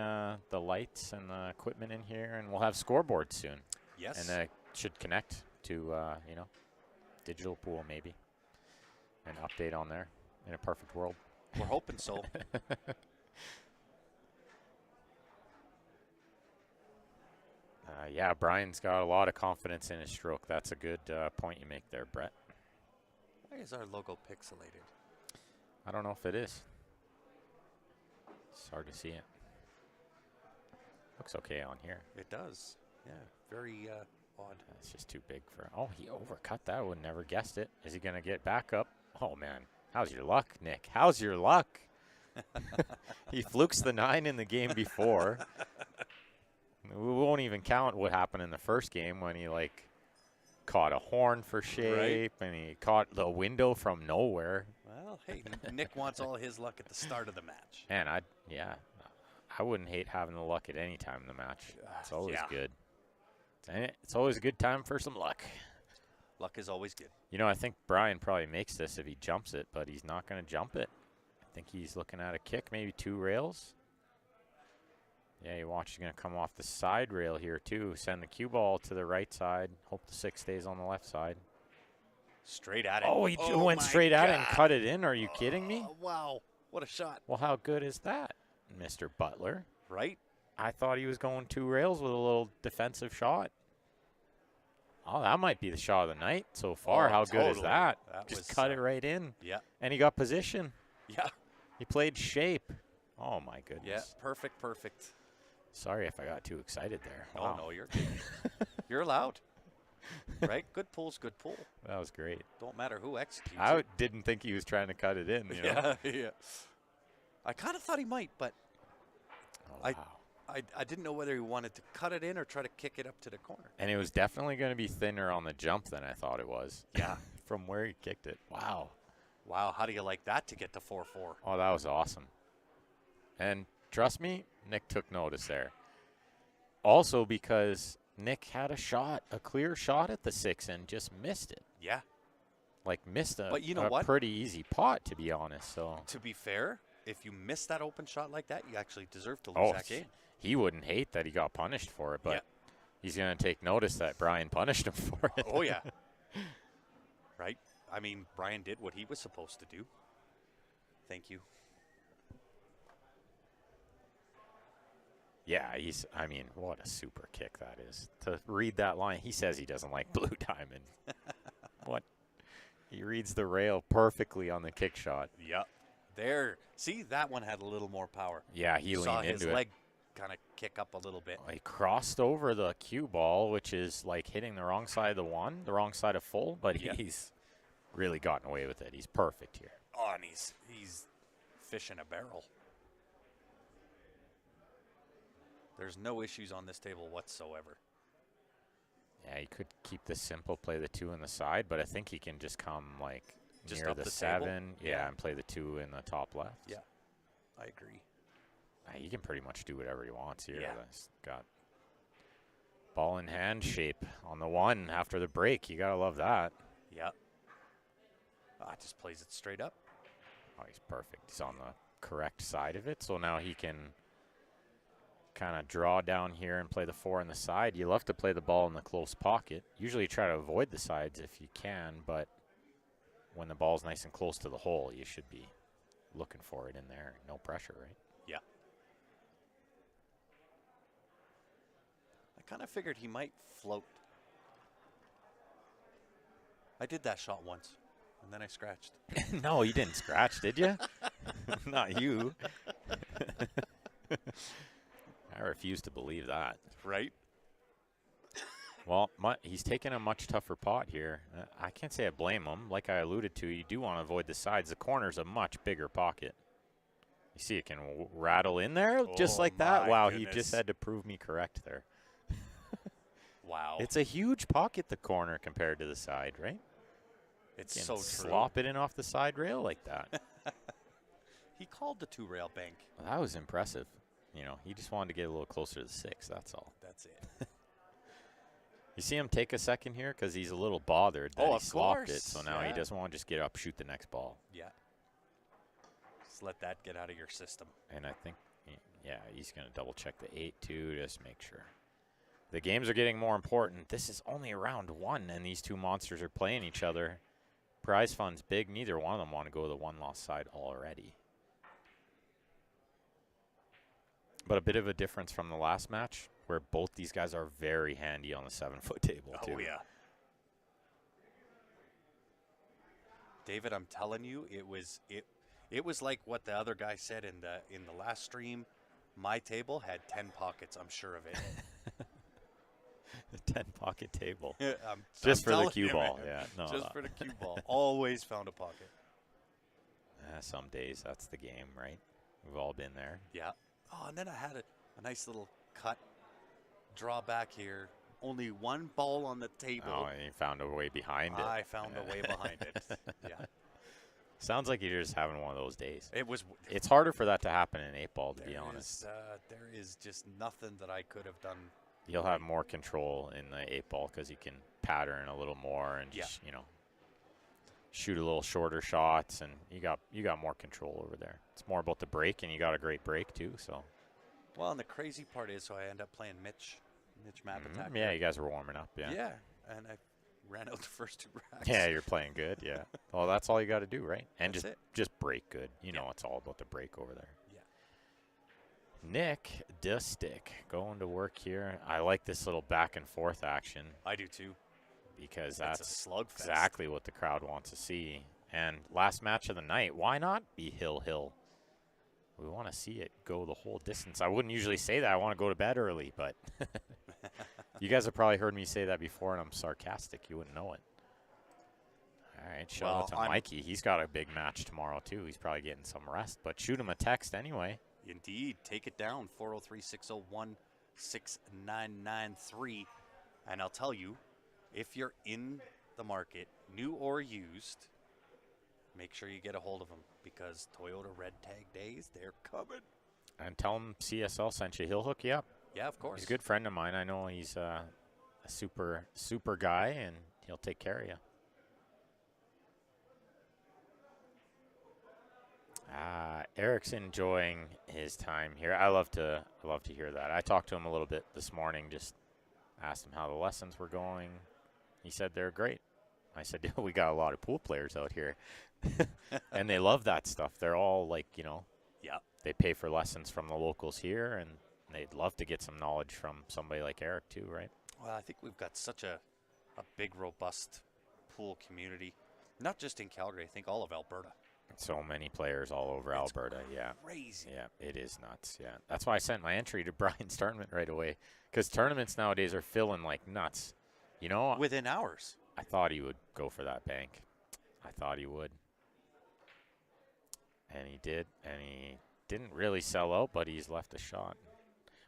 the lights and the equipment in here, and we'll have scoreboards soon. Yes. And that should connect to, digital pool maybe. And update on there in a perfect world. We're hoping so. Yeah, Brian's got a lot of confidence in his stroke. That's a good point you make there, Brett. Why is our logo pixelated? I don't know if it is. It's hard to see it. Looks okay on here. It does. Yeah, very odd. It's just too big for... Oh, he overcut that. I would never guessed it. Is he going to get back up? Oh, man. How's your luck, Nick? How's your luck? He flukes the 9 in the game before. We won't even count what happened in the first game when he, caught a horn for shape, right. And he caught the window from nowhere. Well, hey, Nick wants all his luck at the start of the match. And I wouldn't hate having the luck at any time in the match. It's always good. It's always a good time for some luck. Luck is always good. I think Brian probably makes this if he jumps it, but he's not going to jump it. I think he's looking at a kick, maybe 2 rails. Yeah, you watch, he's going to come off the side rail here, too. Send the cue ball to the right side. Hope the 6 stays on the left side. Straight at it. Oh, he went straight at it and cut it in. Are you kidding me? Wow. What a shot. Well, how good is that, Mr. Butler? Right? I thought he was going 2 rails with a little defensive shot. Oh, that might be the shot of the night so far. How good is that? Just cut it right in. Yeah. And he got position. Yeah. He played shape. Oh, my goodness. Yeah, perfect. Sorry if I got too excited there. Wow. Oh, no, you're good. You're allowed. Right? Good pull's good pull. That was great. Don't matter who executes I didn't think he was trying to cut it in. Yeah. I kind of thought he might, but wow. I didn't know whether he wanted to cut it in or try to kick it up to the corner. And it was definitely going to be thinner on the jump than I thought it was. Yeah. From where he kicked it. Wow. Wow, how do you like that to get to 4-4? Oh, that was awesome. And trust me, Nick took notice there. Also because Nick had a clear shot at the 6 and just missed it. Yeah. Like missed But you know a what? pretty easy pot, to be honest. So To be fair, if you miss that open shot like that, you actually deserve to lose that game. He wouldn't hate that he got punished for it, but Yeah. he's going to take notice that Brian punished him for it. Oh, yeah. Right? I mean, Brian did what he was supposed to do. Thank you. Yeah, what a super kick that is. To read that line, he says he doesn't like blue diamond. What? He reads the rail perfectly on the kick shot. Yep. There. See, that one had a little more power. Yeah, he You leaned saw into his it. leg kind of kick up a little bit. He crossed over the cue ball, which is like hitting the wrong side of the wrong side of full, but he's really gotten away with it. He's perfect here. Oh, and he's fish in a barrel. There's no issues on this table whatsoever. Yeah, he could keep this simple, play the 2 in the side, but I think he can just come like Just near up the the 7, table? yeah, and play the 2 in the top left. Yeah, I agree. He can pretty much do whatever he wants here. Yeah. He's got ball in hand shape on the 1 after the break. You got to love that. Yeah. Just plays it straight up. Oh, he's perfect. He's on the correct side of it, so now he can kind of draw down here and play the 4 on the side. You love to play the ball in the close pocket. Usually try to avoid the sides if you can, but when the ball's nice and close to the hole, you should be looking for it in there. No pressure, right? Yeah. I kind of figured he might float. I did that shot once, and then I scratched. No, you didn't scratch, did you? Not you. I refuse to believe that. Right? Well, he's taking a much tougher pot here. I can't say I blame him. Like I alluded to, you do want to avoid the sides. The corner's a much bigger pocket. You see it can rattle in there just like that. Wow, goodness. he just had to prove me correct there. Wow. It's a huge pocket, the corner, compared to the side, right? It's You so can true. slop it in off the side rail like that. He called the 2-rail bank. Well, that was impressive. You know, he just wanted to get a little closer to the 6, that's all. That's it. You see him take a second here because he's a little bothered that Oh, he of slopped it. course, So now he yeah. doesn't want to just get up, shoot the next ball. Yeah. Just let that get out of your system. And I think, yeah, he's going to double check the 8 too, just make sure. The games are getting more important. This is only round 1, and these two monsters are playing each other. Prize fund's big. Neither one of them want to go to the 1-loss side already. But a bit of a difference from the last match, where both these guys are very handy on the 7-foot table, too. Oh, yeah. David, I'm telling you, it was like what the other guy said in the last stream. My table had 10 pockets, I'm sure of it. The 10-pocket table. Just for the cue ball, yeah. No, just for the cue ball. Always found a pocket. Some days that's the game, right? We've all been there. Yeah. Oh, and then I had a nice little cut draw back here. Only one ball on the table. Oh, and you found a way behind it. I found a way behind it. Yeah. Sounds like you're just having one of those days. It's harder for that to happen in 8-ball, to be honest. There is just nothing that I could have done. You'll have more control in the 8-ball because you can pattern a little more and just, shoot a little shorter shots, and you got more control over there. It's more about the break, and you got a great break too. So. Well, and the crazy part is, so I end up playing Mitch Map Attack. Yeah, you guys were warming up. Yeah. Yeah, and I ran out the first 2 racks. Yeah, you're playing good. Yeah. Well, that's all you got to do, right? And That's it. just break good. You know, it's all about the break over there. Yeah. Nick Stick going to work here. I like this little back and forth action. I do too. Because That's that's a slugfest. exactly what the crowd wants to see. And last match of the night, why not be hill? We want to see it go the whole distance. I wouldn't usually say that. I want to go to bed early, but you guys have probably heard me say that before, and I'm sarcastic. You wouldn't know it. All right, shout out to Mikey. He's got a big match tomorrow, too. He's probably getting some rest, but shoot him a text anyway. Indeed. Take it down, 403-601-6993. And I'll tell you, if you're in the market, new or used, make sure you get a hold of them, because Toyota Red Tag Days, they're coming. And tell him CSL sent you. He'll hook you up. Yeah, of course. He's a good friend of mine. I know he's a super guy, and he'll take care of you. Eric's enjoying his time here. I love to hear that. I talked to him a little bit this morning, just asked him how the lessons were going. He said they're great. I said, we got a lot of pool players out here, and they love that stuff. They're all like, they pay for lessons from the locals here, and they'd love to get some knowledge from somebody like Eric too, right? Well, I think we've got such a big, robust pool community, not just in Calgary. I think all of Alberta. So many players all over Alberta, yeah. Crazy. Yeah, it is nuts, yeah. That's why I sent my entry to Brian's tournament right away, because tournaments nowadays are filling like nuts. Within hours. I thought he would go for that bank. I thought he would. And he did, and he didn't really sell out, but he's left a shot.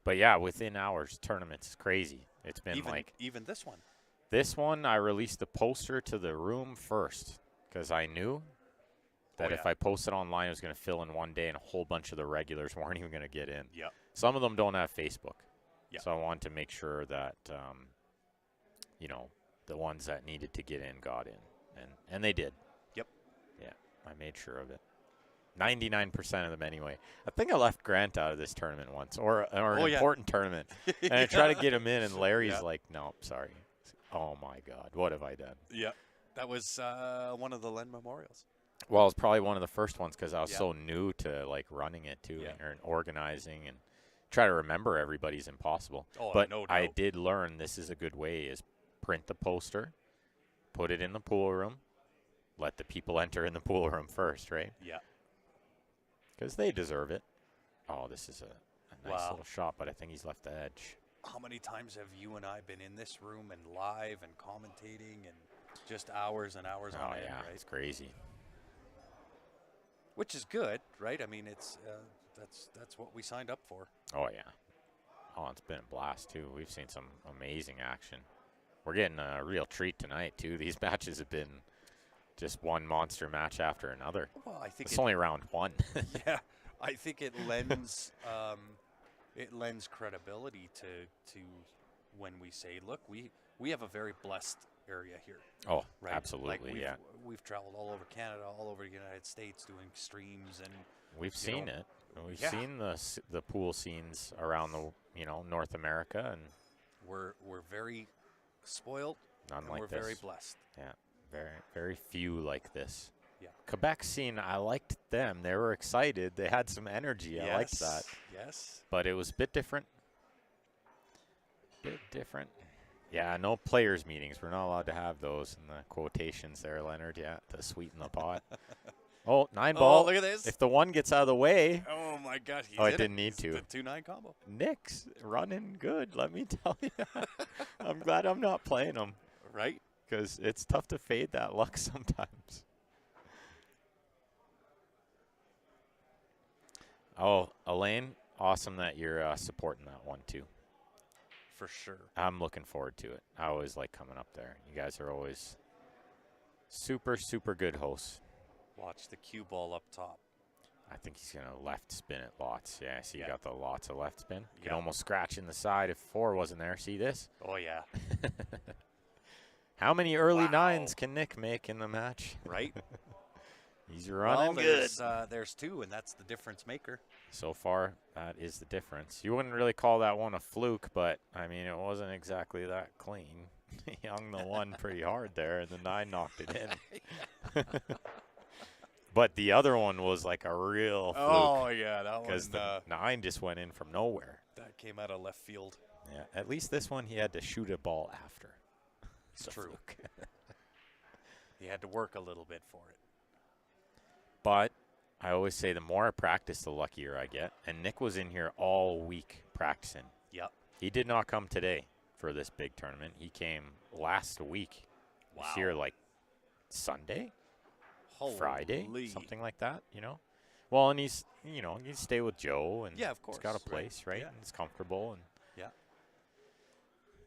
But, yeah, within hours, tournaments is crazy. It's been Even this one. This one, I released the poster to the room first, because I knew that if I posted online, it was going to fill in one day, and a whole bunch of the regulars weren't even going to get in. Yeah. Some of them don't have Facebook. Yeah. So I wanted to make sure that, the ones that needed to get in got in. And they did. Yep. Yeah, I made sure of it. 99% of them anyway. I think I left Grant out of this tournament once, or an important tournament. And I tried to get him in, and Larry's like, no, sorry. Oh, my God. What have I done? Yeah. That was one of the Len Memorials. Well, it's probably one of the first ones because I was so new to, running it, too, and organizing, and try to remember everybody's impossible. Oh, but no doubt. I did learn this is a good way, is print the poster, put it in the pool room, let the people enter in the pool room first, right? Yeah. Because they deserve it. Oh, this is a nice little shot, but I think he's left the edge. How many times have you and I been in this room and live and commentating and just hours and hours on end, right? It's crazy. Which is good, right? I mean, it's that's what we signed up for. Oh, yeah. Oh, it's been a blast, too. We've seen some amazing action. We're getting a real treat tonight, too. These matches have been just one monster match after another. Well, I think it's only round one. Yeah, I think it lends credibility to when we say, look, we have a very blessed area here. Oh, right? absolutely, We've traveled all over Canada, all over the United States doing streams, and we've seen it. We've seen the pool scenes around the North America, and we're very spoiled. None like we're this. Very blessed. Yeah, very very few like this. Yeah. Quebec scene, I liked them. They were excited. They had some energy. Yes. I liked that. Yes. But it was a bit different. Yeah, no players meetings. We're not allowed to have those in the quotations there, Leonard. Yeah, to sweeten the pot. Oh, 9-ball. Oh, look at this. If the one gets out of the way. Oh, my God. I didn't need to. The 2-9 combo. Nick's running good, let me tell you. I'm glad I'm not playing him. Right? Because it's tough to fade that luck sometimes. Oh, Elaine, awesome that you're supporting that one, too. For sure. I'm looking forward to it. I always like coming up there. You guys are always super, super good hosts. Watch the cue ball up top. I think he's going to left spin it lots. Yeah, I see you got the lots of left spin. You could Yeah. almost scratch in the side if 4 wasn't there. See this? Oh, yeah. How many early nines can Nick make in the match? Right? He's running good. There's 2, and that's the difference maker. So far, that is the difference. You wouldn't really call that one a fluke, but, I mean, it wasn't exactly that clean. He hung the 1 pretty hard there, and the 9 knocked it in. But the other one was like a real fluke. Oh, yeah, that one. Because the 9 just went in from nowhere. That came out of left field. Yeah, at least this one he had to shoot a ball after. It's true. He had to work a little bit for it. But I always say the more I practice, the luckier I get. And Nick was in here all week practicing. Yep. He did not come today for this big tournament. He came last week. Wow. He's here like Sunday, Friday, something like that, Well, and he's, he stay with Joe. And yeah, of course. He's got a place, right? Yeah. And it's comfortable. And yeah.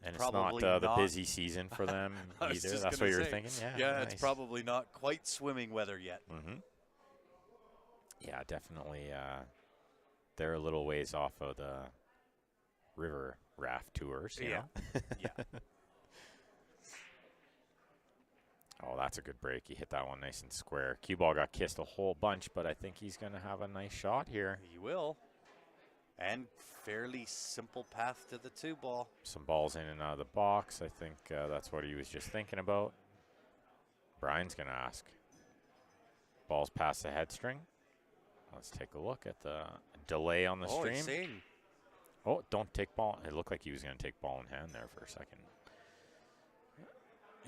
And it's not the busy season for them either. That's what you're thinking? Yeah, nice. It's probably not quite swimming weather yet. Mm-hmm. Yeah, definitely. They're a little ways off of the river raft tours. You know? Yeah. Oh, that's a good break. He hit that one nice and square. Cue ball got kissed a whole bunch, but I think he's going to have a nice shot here. He will. And fairly simple path to the 2 ball. Some balls in and out of the box. I think that's what he was just thinking about. Brian's going to ask. Ball's past the head string. Let's take a look at the delay on the stream. He's saying. Oh, don't take ball. It looked like he was going to take ball in hand there for a second.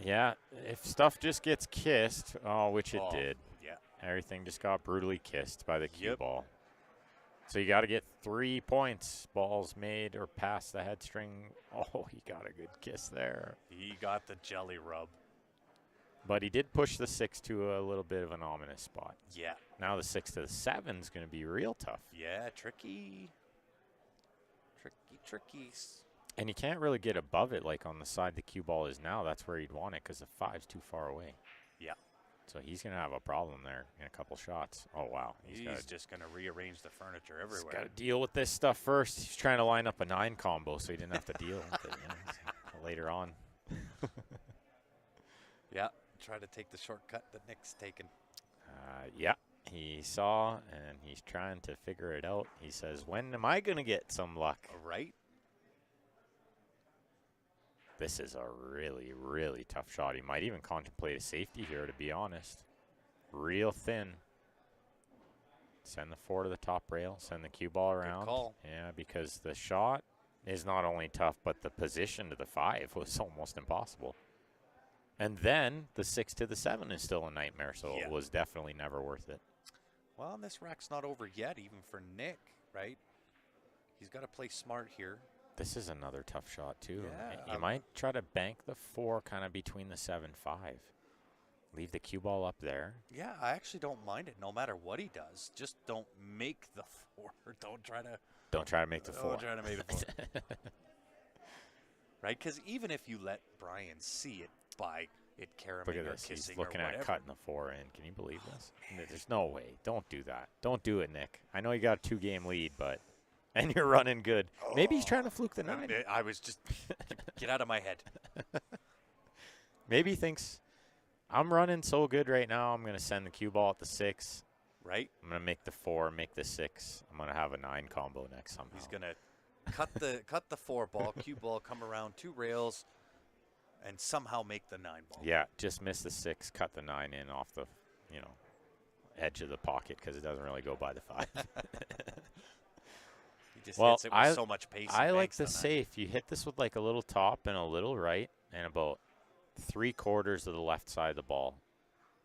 Yeah, if stuff just gets kissed, which it did. Yeah. Everything just got brutally kissed by the cue ball. So you got to get 3 points. Balls made or past the head string. Oh, he got a good kiss there. He got the jelly rub. But he did push the 6 to a little bit of an ominous spot. Yeah. Now the 6 to the 7 is going to be real tough. Yeah, tricky. Tricky. And you can't really get above it like on the side the cue ball is now. That's where you'd want it because the 5's too far away. Yeah. So he's going to have a problem there in a couple shots. Oh, wow. He's just going to rearrange the furniture everywhere. He's got to deal with this stuff first. He's trying to line up a 9 combo so he didn't have to deal with it later on. Yeah, try to take the shortcut that Nick's taken. Yeah, he saw, and he's trying to figure it out. He says, when am I going to get some luck? Right. This is a really, really tough shot. He might even contemplate a safety here, to be honest. Real thin. Send the 4 to the top rail. Send the cue ball around. Good call. Yeah, because the shot is not only tough, but the position to the 5 was almost impossible. And then the 6 to the 7 is still a nightmare, so it was definitely never worth it. Well, and this rack's not over yet, even for Nick, right? He's got to play smart here. This is another tough shot, too. Yeah, You might try to bank the 4 kind of between the 7-5. Leave the cue ball up there. Yeah, I actually don't mind it no matter what he does. Just don't make the 4. Don't try to make the 4. Don't try to make the 4. Right? Because even if you let Brian see it by it caraming Look at or this. kissing He's looking or at whatever. cutting the 4 in. Can you believe this? There's no way. Don't do that. Don't do it, Nick. I know you got a 2-game lead, but and you're running good. Maybe he's trying to fluke the 9. I was just get out of my head. Maybe he thinks I'm running so good right now. I'm going to send the cue ball at the 6. Right? I'm going to make the 4, make the 6. I'm going to have a 9 combo next somehow. He's going to cut the 4 ball, cue ball, come around 2 rails, and somehow make the 9 ball. Yeah, just miss the 6, cut the 9 in off the, edge of the pocket because it doesn't really go by the 5. He just hits it with so much pace. I like the safe. You hit this with like a little top and a little right and about 3/4 of the left side of the ball.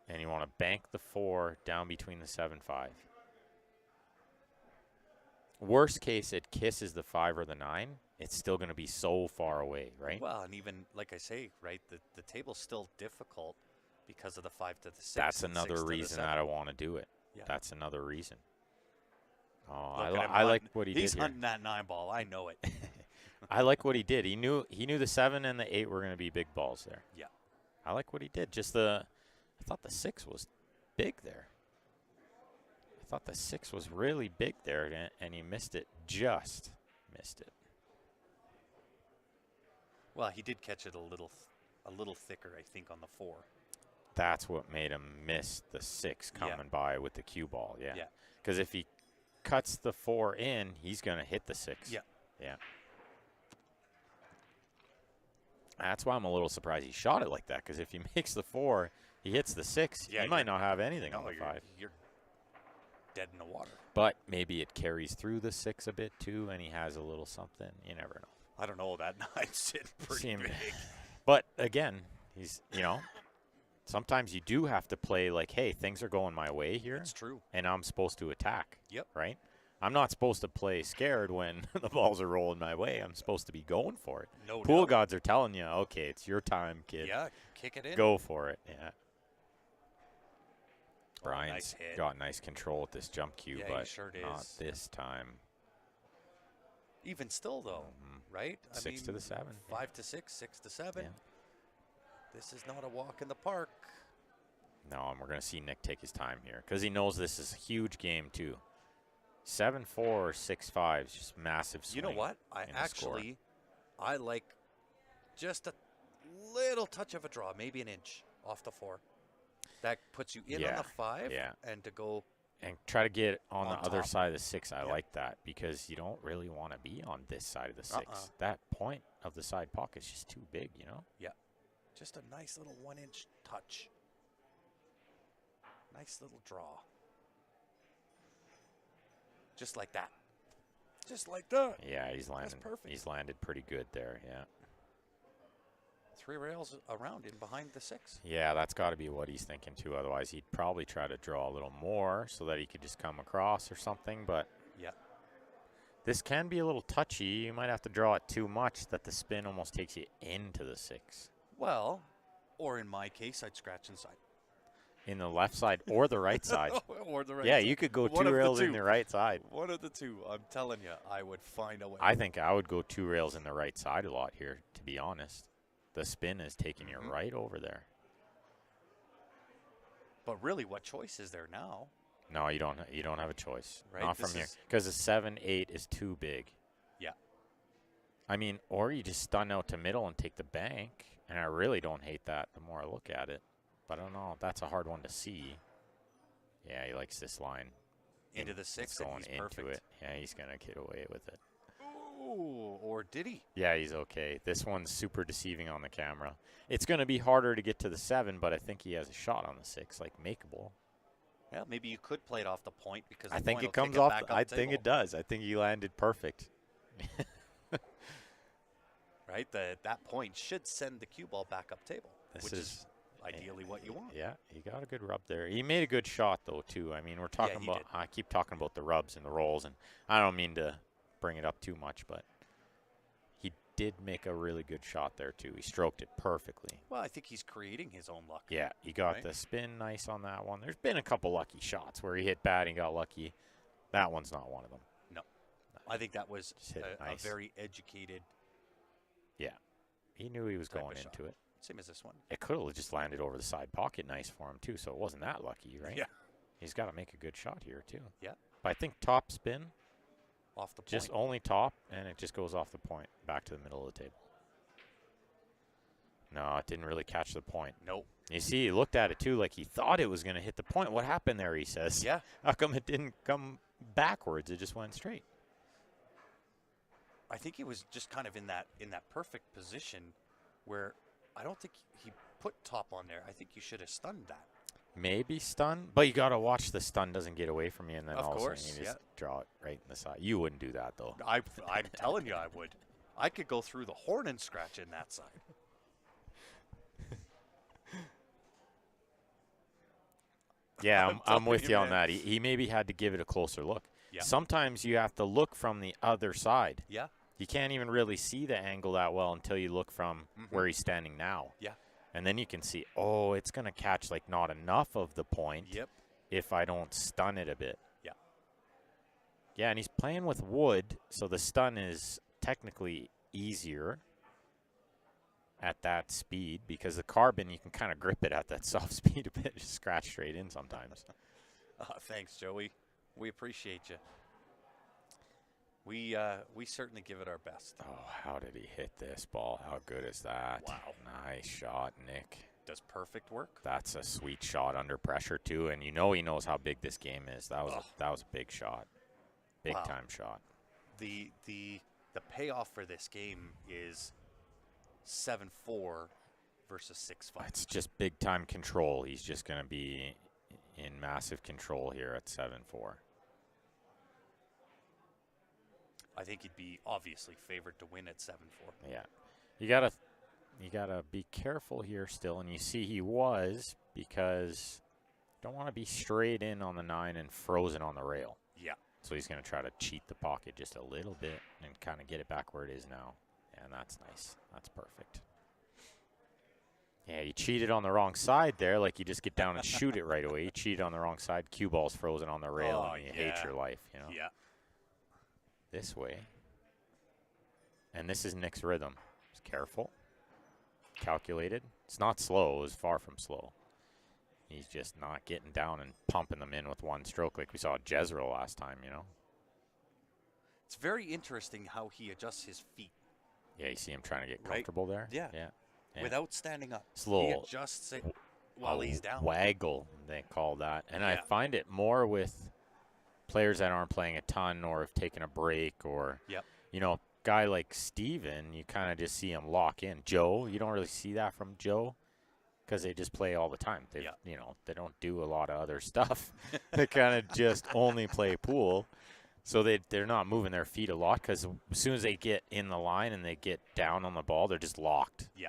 And you want to bank the 4 down between the 7-5. Worst case, it kisses the 5 or the 9. It's still going to be so far away, right? Well, and even, like I say, right, the table's still difficult because of the 5 to the 6. That's and another 6 to the reason 7. that I want to do it. Yeah. That's another reason. Oh, Look I like what he did He's here. hunting that 9 ball. I know it. I like what he did. He knew the 7 and the 8 were going to be big balls there. Yeah. I like what he did. I thought the 6 was big there. I thought the 6 was really big there, and he missed it. Just missed it. Well, he did catch it a little thicker, I think, on the 4. That's what made him miss the 6 coming by with the cue ball. Yeah. Because if he cuts the 4 in, he's going to hit the 6. Yeah. Yeah. That's why I'm a little surprised he shot it like that. Because if he makes the 4, he hits the 6. He might not have anything on the 5. You're dead in the water. But maybe it carries through the 6 a bit too, and he has a little something. You never know. I don't know. That 9's sitting pretty big. But again, he's sometimes you do have to play like, hey, things are going my way here. It's true. And I'm supposed to attack. Yep. Right? I'm not supposed to play scared when the balls are rolling my way. I'm supposed to be going for it. No Pool doubt. gods are telling you, okay, it's your time, kid. Yeah, kick it in. Go for it. Yeah. Oh, Brian's nice hit. got nice control with this jump cue, Yeah, but he sure not is. this time. Even still, though, right? 6 to the 7. 5 to 6, 6 to 7. Yeah. This is not a walk in the park. No, and we're going to see Nick take his time here because he knows this is a huge game, too. 7-4 or 6-5 is just massive swing. You know what? I like just a little touch of a draw, maybe an inch. off the 4. That puts you in on Yeah, the 5, yeah. and to go And try to get on the on other top. side of the 6. I Yeah. like that because you don't really want to be on this side of the 6. Uh-uh. That point of the side pocket is just too big, you know? Yeah. Just a nice little 1-inch touch. Nice little draw. Just like that. Just like that. Yeah, he's landed. perfect. He's landed pretty good there. Yeah. 3 rails around in behind the 6. Yeah, that's got to be what he's thinking too. Otherwise, he'd probably try to draw a little more so that he could just come across or something. But Yeah. this can be a little touchy. You might have to draw it too much that the spin almost takes you into the 6. Well, or in my case, I'd scratch inside. In the left side or the right side. Or the right Yeah, side. you could go One 2 of the rails in two. the right side. One of the two. I'm telling you, I would find a way. I think I would go 2 rails in the right side a lot here, to be honest. The spin is taking you right over there. But really, what choice is there now? No, you don't. You don't have a choice. Right, Not this from here, is- because the 7-8 is too big. Yeah. I mean, or you just stun out to middle and take the bank, and I really don't hate that. The more I look at it, but I don't know. That's a hard one to see. Yeah, he likes this line. Into the It's 6, and going he's into perfect. it. Yeah, he's gonna get away with it. Ooh, or did he? Yeah, he's okay. This one's super deceiving on the camera. It's going to be harder to get to the 7, but I think he has a shot on the 6, like makeable. Yeah, maybe you could play it off the point because the I think point it will comes kick off. back up I think table, it does. I think he landed perfect. right? That point should send the cue ball back up table, This which is ideally what you want. Yeah, he got a good rub there. He made a good shot though too. I mean, we're talking he about. did. I keep talking about the rubs and the rolls, and I don't mean to bring it up too much, but he did make a really good shot there too. He stroked it perfectly. Well, I think he's creating his own luck. Yeah, he got Right. the spin nice on that one. There's been a couple lucky shots where he hit bad and got lucky. That one's not one of them. No. I think that was Just hit it a nice. very educated, Yeah, he knew he was type going of into shot. it. Same as this one. It could have just landed over the side pocket nice for him too, so it wasn't that lucky, right? Yeah. He's got to make a good shot here too. Yeah. But I think top spin, Off the point. just only top, and it just goes off the point back to the middle of the table. No, it didn't really catch the point. Nope. You see, he looked at it too like he thought it was going to hit the point. What happened there, he says. Yeah. How come it didn't come backwards? It just went straight. I think he was just kind of in that perfect position where I don't think he put top on there. I think you should have stunned that. Maybe stun, but you got to watch the stun doesn't get away from you, and then Of all course, of a sudden you just yeah. draw it right in the side. You wouldn't do that, though. I'm telling you I would. I could go through the horn and scratch in that side. Yeah, I'm I'm with telling you you, on man. that. He maybe had to give it a closer look. Yeah. Sometimes you have to look from the other side. Yeah. You can't even really see the angle that well until you look from where he's standing now. Yeah. And then you can see, oh, it's going to catch like not enough of the point Yep. if I don't stun it a bit. Yeah. Yeah, and he's playing with wood, so the stun is technically easier at that speed because the carbon, you can kind of grip it at that soft speed a bit, just scratch straight in sometimes. Thanks, Joey. We appreciate you. We certainly give it our best. Oh, how did he hit this ball? How good is that? Wow. Nice shot, Nick. Does perfect work? That's a sweet shot under pressure, too, and you know he knows how big this game is. That was that was a big shot. Big Wow. time shot. The payoff for this game is 7-4 versus 6-5. It's just big time control. He's just going to be in massive control here at 7-4. I think he'd be obviously favored to win at 7-4. Yeah. You gotta be careful here still, and you see he was because you don't want to be straight in on the 9 and frozen on the rail. Yeah. So he's going to try to cheat the pocket just a little bit and kind of get it back where it is now. And that's nice. That's perfect. Yeah, you cheated on the wrong side there. Like you just get down and shoot it right away. You cheated on the wrong side. Cue ball's frozen on the rail, Oh, and you yeah. hate your life. You know. Yeah. This way. And this is Nick's rhythm. Just careful. Calculated. It's not slow. It was far from slow. He's just not getting down and pumping them in with one stroke like we saw at Jezreel last time, you know. It's very interesting how he adjusts his feet Yeah, you see him trying to get Right. comfortable there? Yeah. Yeah. without standing up. It's a little- He adjusts it while he's down. Waggle, they call that. And I Yeah. find it more with players that aren't playing a ton or have taken a break or, Yep. you know, guy like Steven, you kind of just see him lock in. Joe, you don't really see that from Joe because they just play all the time. They, you know, they don't do a lot of other stuff. They kind of just only play pool. So they're not moving their feet a lot because as soon as they get in the line and they get down on the ball, they're just locked. Yeah.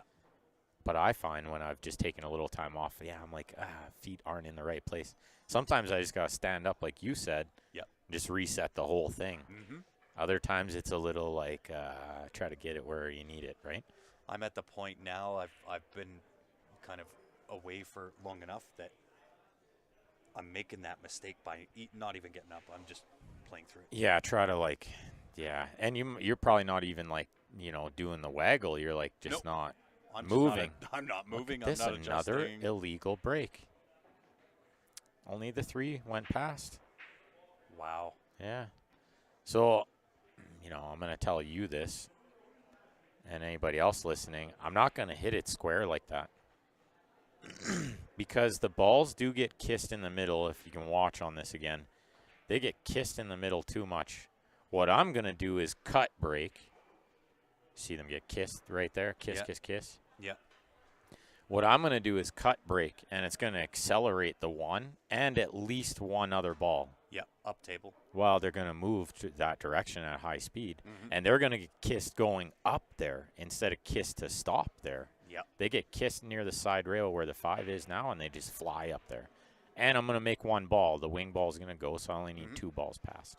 But I find when I've just taken a little time off, I'm like, feet aren't in the right place. Sometimes I just got to stand up like you said. Yep. Just reset the whole thing. Mm-hmm. Other times it's a little like try to get it where you need it, right? I'm at the point now, I've been kind of away for long enough that I'm making that mistake by not even getting up. I'm just playing through it. Yeah, try to like, and you're probably not even like, you know, doing the waggle. You're like just not moving. I'm not moving. Look at this, I'm not another adjusting. illegal break. Only the 3 went past. Wow. Yeah. So, you know, I'm going to tell you this and anybody else listening. I'm not going to hit it square like that. Because the balls do get kissed in the middle, if you can watch on this again. They get kissed in the middle too much. What I'm going to do is cut break. See them get kissed right there? Kiss, kiss, kiss. Yeah. What I'm going to do is cut break, and it's going to accelerate the one and at least one other ball. Yeah, up table. Well, they're going to move to that direction at high speed, Mm-hmm. and they're going to get kissed going up there instead of kissed to stop there. Yeah. They get kissed near the side rail where the 5 is now, and they just fly up there. And I'm going to make one ball. The wing ball is going to go, so I only need 2 balls passed.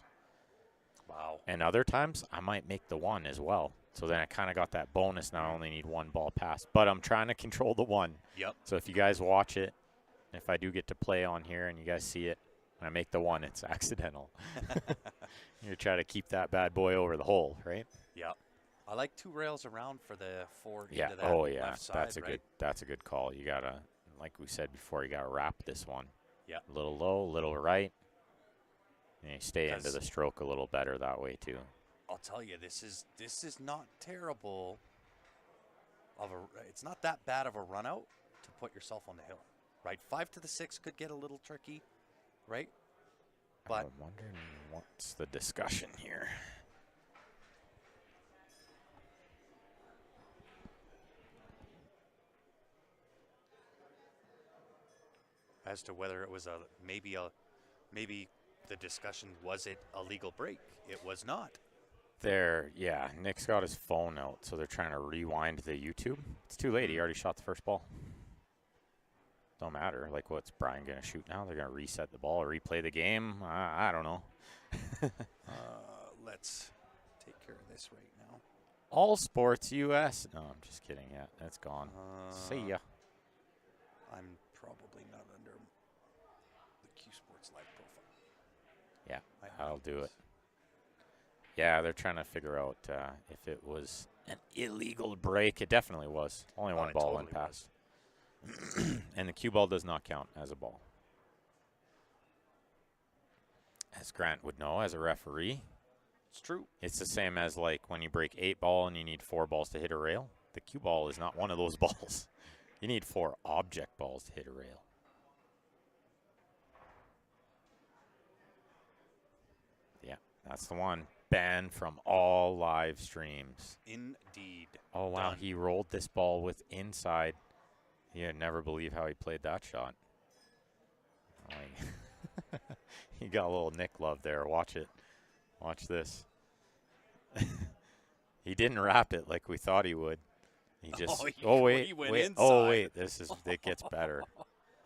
Wow. And other times, I might make the 1 as well. So then I kind of got that bonus. Now I only need 1 ball passed. But I'm trying to control the 1. Yep. So if you guys watch it, if I do get to play on here and you guys see it, when I make the 1, it's accidental. You're trying to keep that bad boy over the hole, right? Yeah. I like 2 rails around for the 4 Yeah. into that left side, That's a good call. You gotta, like we said before, you gotta wrap this one. Yeah. A little low, a little right. And you stay into the stroke a little better that way too. I'll tell you, this is not terrible. It's not that bad of a run out to put yourself on the hill, right? 5 to the 6 could get a little tricky, right? But I'm wondering what's the discussion here. as to whether it was maybe the discussion, was it a legal break? It was not. Nick's got his phone out, so they're trying to rewind the YouTube. It's too late. He already shot the first ball. Don't matter. Like, what's Brian going to shoot now? They're going to reset the ball, replay the game. I don't know. Let's take care of this right now. All Sports US. No, I'm just kidding. Yeah, that's gone. See ya. I'm probably not under the Q Sports Live profile. Yeah, I'll do it. Yeah, they're trying to figure out if it was an illegal break. It definitely was. Only one ball went past. And the cue ball does not count as a ball. As Grant would know as a referee. It's true. It's the same as like when you break 8 ball and you need 4 balls to hit a rail. The cue ball is not one of those balls. You need 4 object balls to hit a rail. Yeah, that's the one. Banned from all live streams. Indeed. Oh, wow. Done. He rolled this ball with inside. You'd never believe how he played that shot. Oh, he got a little Nick love there. Watch it. Watch this. He didn't wrap it like we thought he would. He just. He went wait. inside. Oh, wait. It gets better.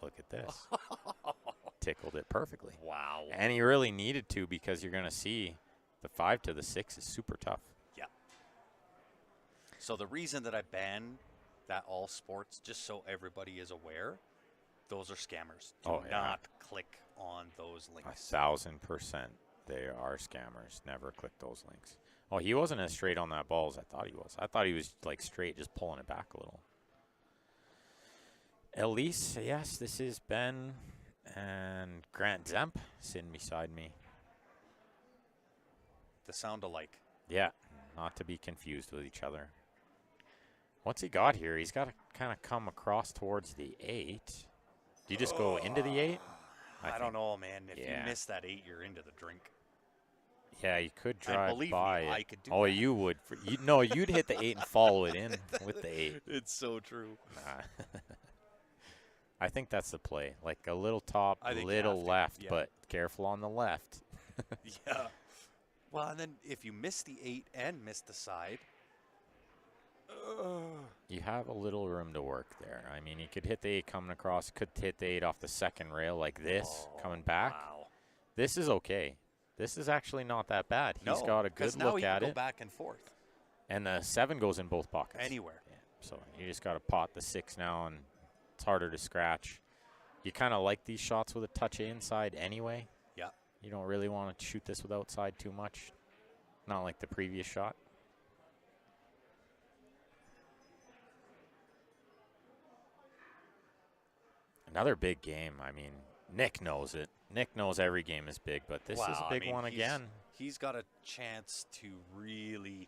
Look at this. Tickled it perfectly. Wow. And he really needed to, because you're going to see the 5 to the 6 is super tough. Yeah. So the reason that I ban that all sports, just so everybody is aware, those are scammers. Do not click on those links. 1,000%. They are scammers. Never click those links. Oh, he wasn't as straight on that ball as I thought he was. I thought he was like straight, just pulling it back a little. Elise, yes, this is Ben and Grant Zemp sitting beside me. The sound alike. Yeah, not to be confused with each other. What's he got here? He's got to kind of come across towards the 8. Do you just go into the 8? I don't know, man. If yeah. you miss that 8, you're into the drink. Yeah, you could And drive believe by me, it. I could do Oh, that. you would. No, you'd hit the 8 and follow it in with the 8. It's so true. Nah. I think that's the play. Like a little top, I think you little have to, left, yeah. but careful on the left. Yeah. Well, and then if you miss the 8 and miss the side, You have a little room to work there. I mean, you could hit the 8 coming across, could hit the 8 off the second rail like this, coming back. Wow. This is okay. This is actually not that bad. He's No, got a good because now look he at can it. go back and forth. And the 7 goes in both pockets. Anywhere. Yeah. So you just got to pot the 6 now, and it's harder to scratch. You kind of like these shots with a touch of inside anyway. Yeah. You don't really want to shoot this with outside too much. Not like the previous shot. Another big game. I mean, Nick knows it. Nick knows every game is big, but this is a big one again. He's got a chance to really.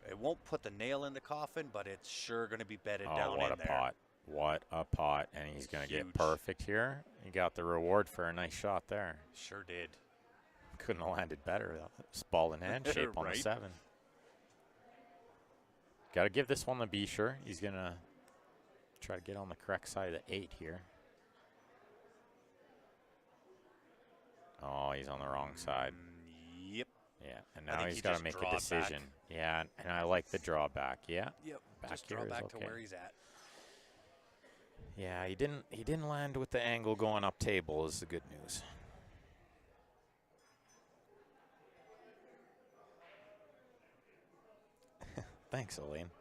It won't put the nail in the coffin, but it's sure going to be bedded down in there. What a pot. What a pot. And he's going to get perfect here. He got the reward for a nice shot there. Sure did. Couldn't have landed better, though. It's ball in hand shape on the 7. Got to give this one the B, sure. He's going to try to get on the correct side of the 8 here. Oh, he's on the wrong side. Yep. Yeah, and now he's got to make a decision. Yeah, and I like the drawback. Yeah. Yep. Back just here draw is back okay. to where he's at. Yeah, he didn't land with the angle going up table is the good news. Thanks, Elaine.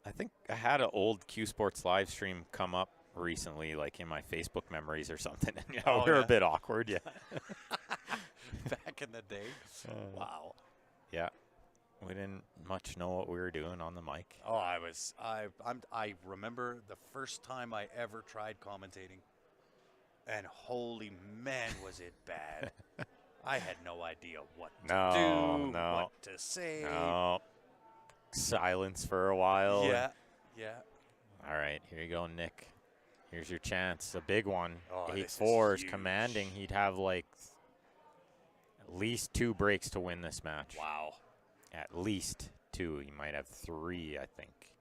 I think I had an old Q Sports live stream come up recently, like in my Facebook memories or something. And we were a bit awkward, yeah. Back in the day. Wow. Yeah. We didn't much know what we were doing on the mic. Oh, I remember the first time I ever tried commentating, and holy man, was it bad. I had no idea what to do, what to say. No. Silence for a while. Yeah, yeah. All right, here you go, Nick. Here's your chance. A big one. Oh, 8-4 is commanding. He'd have like at least 2 breaks to win this match. Wow. At least 2. He might have 3, I think.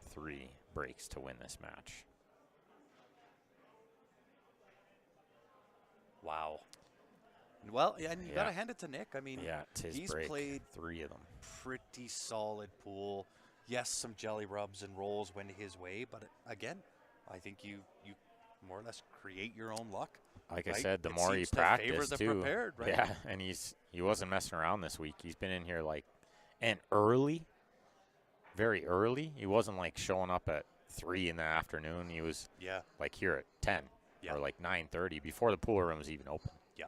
3 breaks to win this match. Wow. Well, yeah, and you got to hand it to Nick. I mean, it's his he's break. played 3 of them. Pretty solid pool. Yes, some jelly rubs and rolls went his way, but again, I think you more or less create your own luck. Like I said, the more you practice too. Prepared, right? Yeah, and he wasn't messing around this week. He's been in here and early, very early. He wasn't like showing up at 3 in the afternoon. He was like here at 10 or like 9:30 before the pool room was even open. Yeah.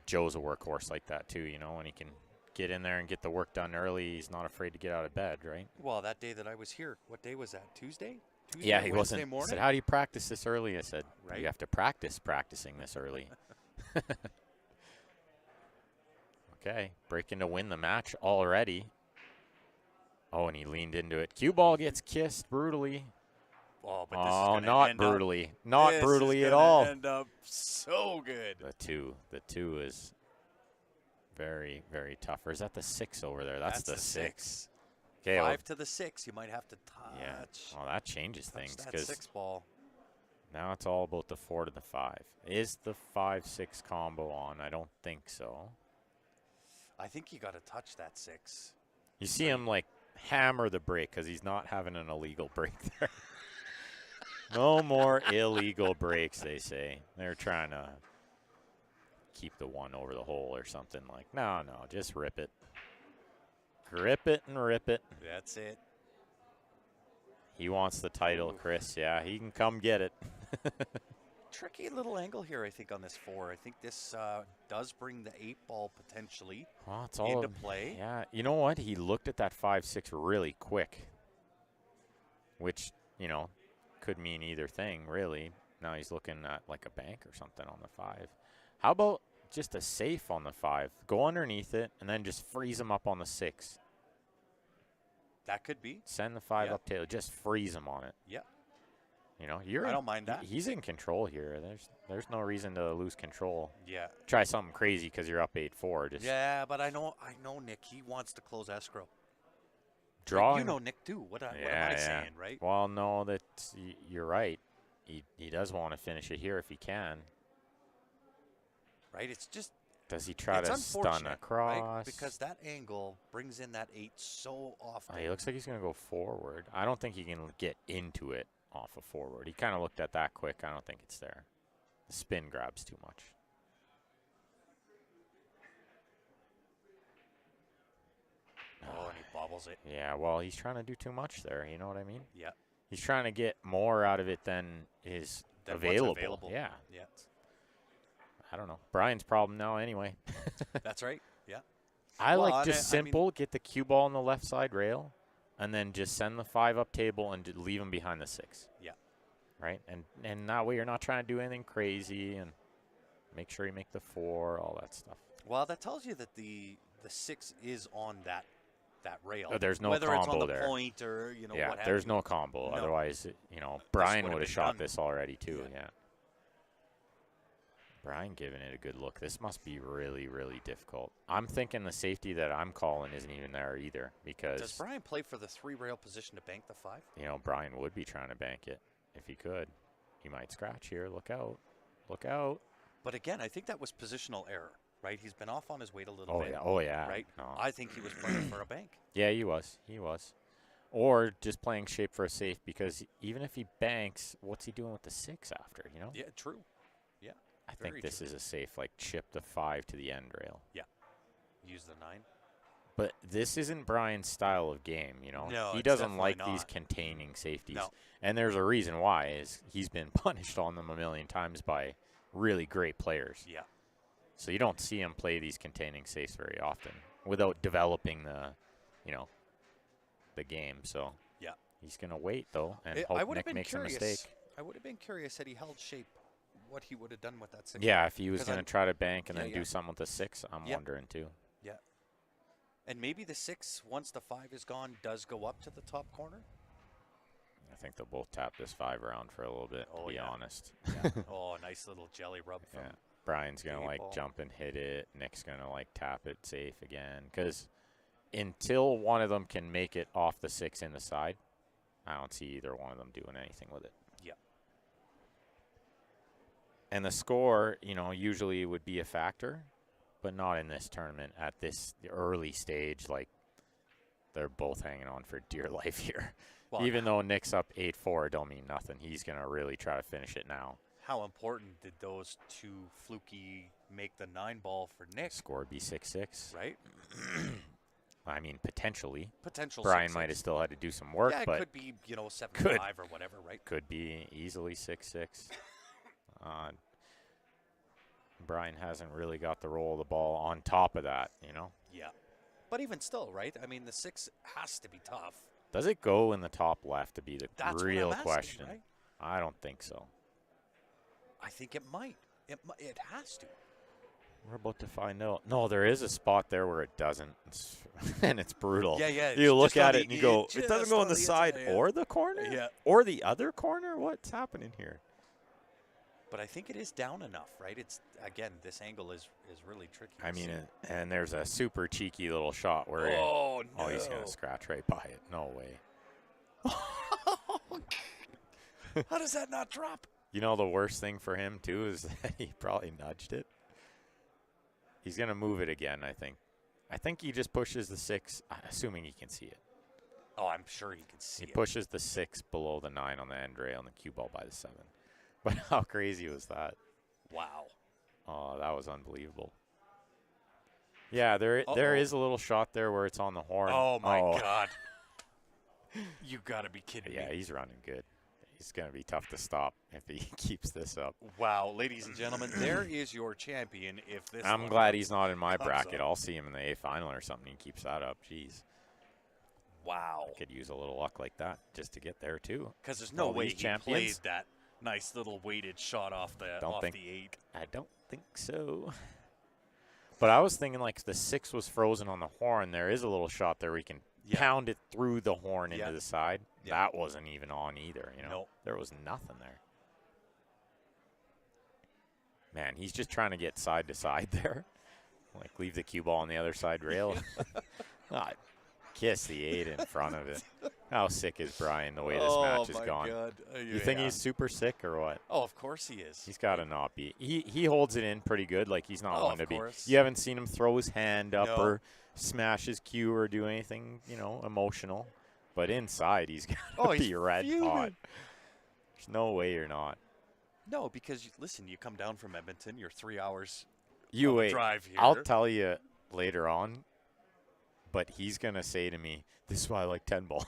Joe's a workhorse like that too, when he can get in there and get the work done early. He's not afraid to get out of bed, right? Well, that day that I was here, what day was that? Tuesday? Yeah, he Wednesday wasn't. Morning? Said, how do you practice this early? I said, right. You have to practice practicing this early. Okay, breaking to win the match already. Oh, and he leaned into it. Cue ball gets kissed brutally. Oh, but this is not brutally. Not brutally at all. End up so good. The 2 is very, very tough. Or is that the 6 over there? That's the 6. Okay, 5 to the 6. You might have to touch. Yeah. Well, that changes things because 6 ball. Now it's all about the 4 to the 5. Is the 5-6 combo on? I don't think so. I think you got to touch that 6. You see him like hammer the break because he's not having an illegal break there. No more illegal breaks, they say. They're trying to keep the 1 over the hole or something like. No, just rip it. Grip it and rip it. That's it. He wants the title, Chris. Yeah, he can come get it. Tricky little angle here, I think, on this 4. I think this does bring the 8 ball potentially into play. Yeah, you know what? He looked at that 5-6 really quick, which, could mean either thing, really. Now he's looking at like a bank or something on the 5. How about just a safe on the 5? Go underneath it and then just freeze him up on the 6. That could be. Send the 5 Yeah. up table. Just freeze him on it. Yeah. You know, I don't mind that. He's in control here. There's no reason to lose control. Yeah. Try something crazy because you're up 8-4. Just Yeah, but I know, Nick. He wants to close escrow. draw. Like, you know Nick too. What am I saying, right? Well, no, you're right. He does want to finish it here if he can. Right. It's just. Does he try It's to stun unfortunate, across? right? Because that angle brings in that 8 so often. He looks like he's going to go forward. I don't think he can get into it off of forward. He kind of looked at that quick. I don't think it's there. The spin grabs too much. Oh, and he bobbles it. Yeah, well, he's trying to do too much there. You know what I mean? Yeah. He's trying to get more out of it than is What's available. Yeah. Yeah. I don't know. Brian's problem now anyway. That's right. Yeah. I Well, like just I mean- simple, get the cue ball on the left side rail, and then just send the 5 up table and leave him behind the 6. Yeah. Right? And that way you're not trying to do anything crazy, and make sure you make the 4, all that stuff. Well, that tells you that the 6 is on that rail. There's no Whether combo it's on the there. point or, what Yeah, have there's you. no combo. No. Otherwise, Brian would've would have been shot done. this already too. Yeah. Yeah. Brian giving it a good look. This must be really, really difficult. I'm thinking the safety that I'm calling isn't even there either because, Does Brian play for the 3 rail position to bank the 5? Brian would be trying to bank it if he could. He might scratch here. Look out. Look out. But again, I think that was positional error, right? He's been off on his weight a little Oh, bit. yeah. Oh, yeah. Right? No. I think he was playing for a bank. Yeah, he was. He was. Or just playing shape for a safe because even if he banks, what's he doing with the 6 after, Yeah, true. Yeah. I think very this true. is a safe, like chip the 5 to the end rail. Use the 9. But this isn't Brian's style of game, No, he it's doesn't definitely like these not. containing safeties. No. And there's a reason why is he's been punished on them a million times by really great players. Yeah. So you don't see him play these containing safes very often without developing the game. So Yeah. he's going to wait, though, and I hope would have Nick been makes curious. a mistake. I would have been curious had he held shape, what he would have done with that 6. Yeah, if he was 'Cause going I'm- to try to bank and Yeah, then yeah. do something with the 6, I'm Yep. wondering too. Yeah. And maybe the 6, once the 5 is gone, does go up to the top corner. I think they'll both tap this 5 around for a little bit, Oh, to be yeah. honest. Yeah. Oh, nice little jelly rub from. Yeah. Brian's going to the like ball. jump and hit it. Nick's going to like tap it safe again. Because until one of them can make it off the 6 in the side, I don't see either one of them doing anything with it. Yeah. And the score, usually would be a factor, but not in this tournament at this early stage. Like, they're both hanging on for dear life here. Well, Even though Nick's up 8-4, it don't mean nothing. He's going to really try to finish it now. how important did those 2 fluky make the 9 ball for Nick? Score would be 6-6. Right? I mean, potentially. Potential. Brian 6-6. might have still had to do some work, Yeah, it but could be 7-5 or whatever, right? could be easily 6-6. Brian hasn't really got the roll of the ball on top of that, Yeah. But even still, right? I mean, the 6 has to be tough. Does it go in the top left to be the That's real what I'm asking, question? right? I don't think so. I think it might. It has to. We're about to find out. No, there is a spot there where it doesn't, and it's brutal. Yeah, yeah. You look just on at the it and you go, it doesn't just go on on the side inside, yeah. or the corner? Yeah. Or the other corner? What's happening here? But I think it is down enough, right? It's again, this angle is really tricky. I to mean, see. and there's a super cheeky little shot where Oh no! oh, he's going to scratch right by it. No way. How does that not drop? The worst thing for him, too, is that he probably nudged it. He's going to move it again, I think. I think he just pushes the 6, assuming he can see it. Oh, I'm sure he can see He it. pushes the 6 below the 9 on the end rail and the cue ball by the 7. But how crazy was that? Wow. Oh, that was unbelievable. Yeah, there Uh-oh. is a little shot there where it's on the horn. Oh my God! You gotta be kidding Yeah, me! he's running good. He's going to be tough to stop if he keeps this up. Wow, ladies and gentlemen, there is your champion. If this, I'm one glad he's not in my comes bracket. up. I'll see him in the A final or something. He keeps that up. Jeez. Wow. Could use a little luck like that just to get there, too. Because there's no All way these he champions? played that nice little weighted shot off the Don't think- the 8. I don't think so. But I was thinking, like, the 6 was frozen on the horn. There is a little shot there where he can pound it through the horn Yeah. into the side. Yeah. That wasn't even on either, you know. Nope. There was nothing there. Man, he's just trying to get side to side there. Like, leave the cue ball on the other side rail. Kiss the 8 in front of it. How sick is Brian the way this match has gone? God. You think he's super sick or what? Oh, of course he is. He's got to not be. He holds it in pretty good. Like, he's not one to be. Course. You haven't seen him throw his hand up No. or smash his cue or do anything, you know, emotional. But inside, he's got to be red hot. There's no way you're not. No, because, listen, you come down from Edmonton. You're 3 hours You wait. drive here. I'll tell you later on. But he's going to say to me, this is why I like 10 ball.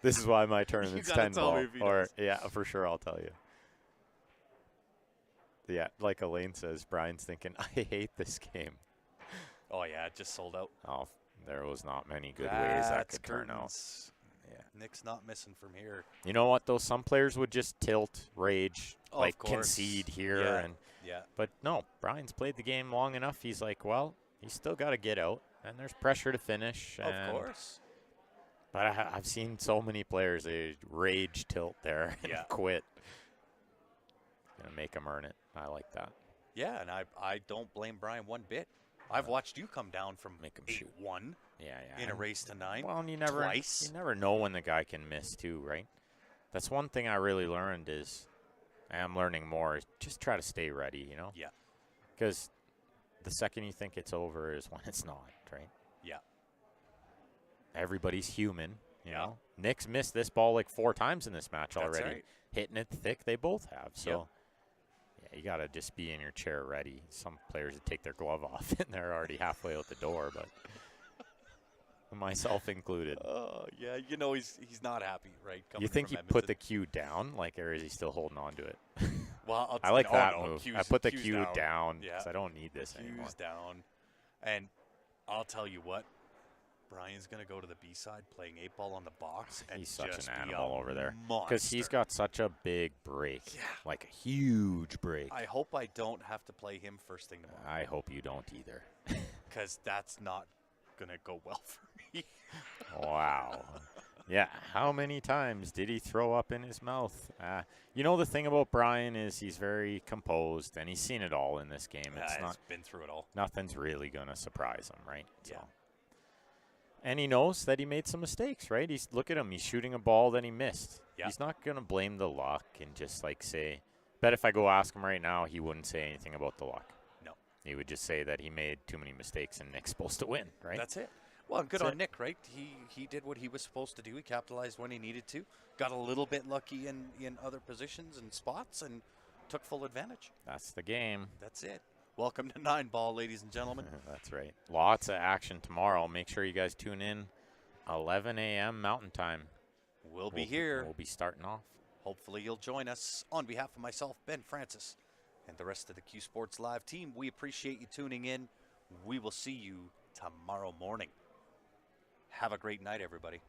This is why my tournament's 10 ball. Or, yeah, for sure, I'll tell you. Yeah, like Elaine says, Brian's thinking, I hate this game. Oh, yeah, it just sold out. Oh, there was not many good ways that could turn out. Yeah. Nick's not missing from here. You know what, though? Some players would just tilt, rage, like of course. concede here. Yeah. And Yeah. But no, Brian's played the game long enough. He's like, well, he's still got to get out. And there's pressure to finish. Of course. But I've seen so many players, they rage tilt there and quit. Going to make them earn it. I like that. Yeah, and I don't blame Brian one bit. I've watched you come down from 8-1 in a race to 9 Well, and you twice. never know when the guy can miss too, right? That's one thing I really learned is, and I'm learning more, is just try to stay ready, you know? Yeah. Because the second you think it's over is when it's not, right? Yeah. Everybody's human, you know? Nick's missed this ball like 4 times in this match already. Right. Hitting it thick, they both have. So, yeah, you got to just be in your chair ready. Some players would take their glove off and they're already halfway out the door, but myself included. Oh, yeah, you know he's not happy, right? You think he put the cue down, like, or is he still holding on to it? Well, I like that move. I put the cue down because I don't need this anymore. Cue's down. And I'll tell you what, Brian's going to go to the B-side playing 8-ball on the box. And he's such just an animal over there. Because he's got such a big break. Yeah. Like a huge break. I hope I don't have to play him first thing tomorrow. I hope you don't either. Because that's not going to go well for me. Wow. Yeah, how many times did he throw up in his mouth? You know, the thing about Brian is he's very composed, and he's seen it all in this game. He's been through it all. Nothing's really going to surprise him, right? Yeah. So. And he knows that he made some mistakes, right? Look at him. He's shooting a ball that he missed. Yeah. He's not going to blame the luck and just, like, say, bet if I go ask him right now, he wouldn't say anything about the luck. No. He would just say that he made too many mistakes and Nick's supposed to win, right? That's it. Well, good on Nick, right? He did what he was supposed to do. He capitalized when he needed to. Got a little bit lucky in other positions and spots and took full advantage. That's the game. That's it. Welcome to 9-ball, ladies and gentlemen. That's right. Lots of action tomorrow. Make sure you guys tune in. 11 a.m. Mountain Time. We'll be here. We'll be starting off. Hopefully you'll join us. On behalf of myself, Ben Francis, and the rest of the Q Sports Live team, we appreciate you tuning in. We will see you tomorrow morning. Have a great night, everybody.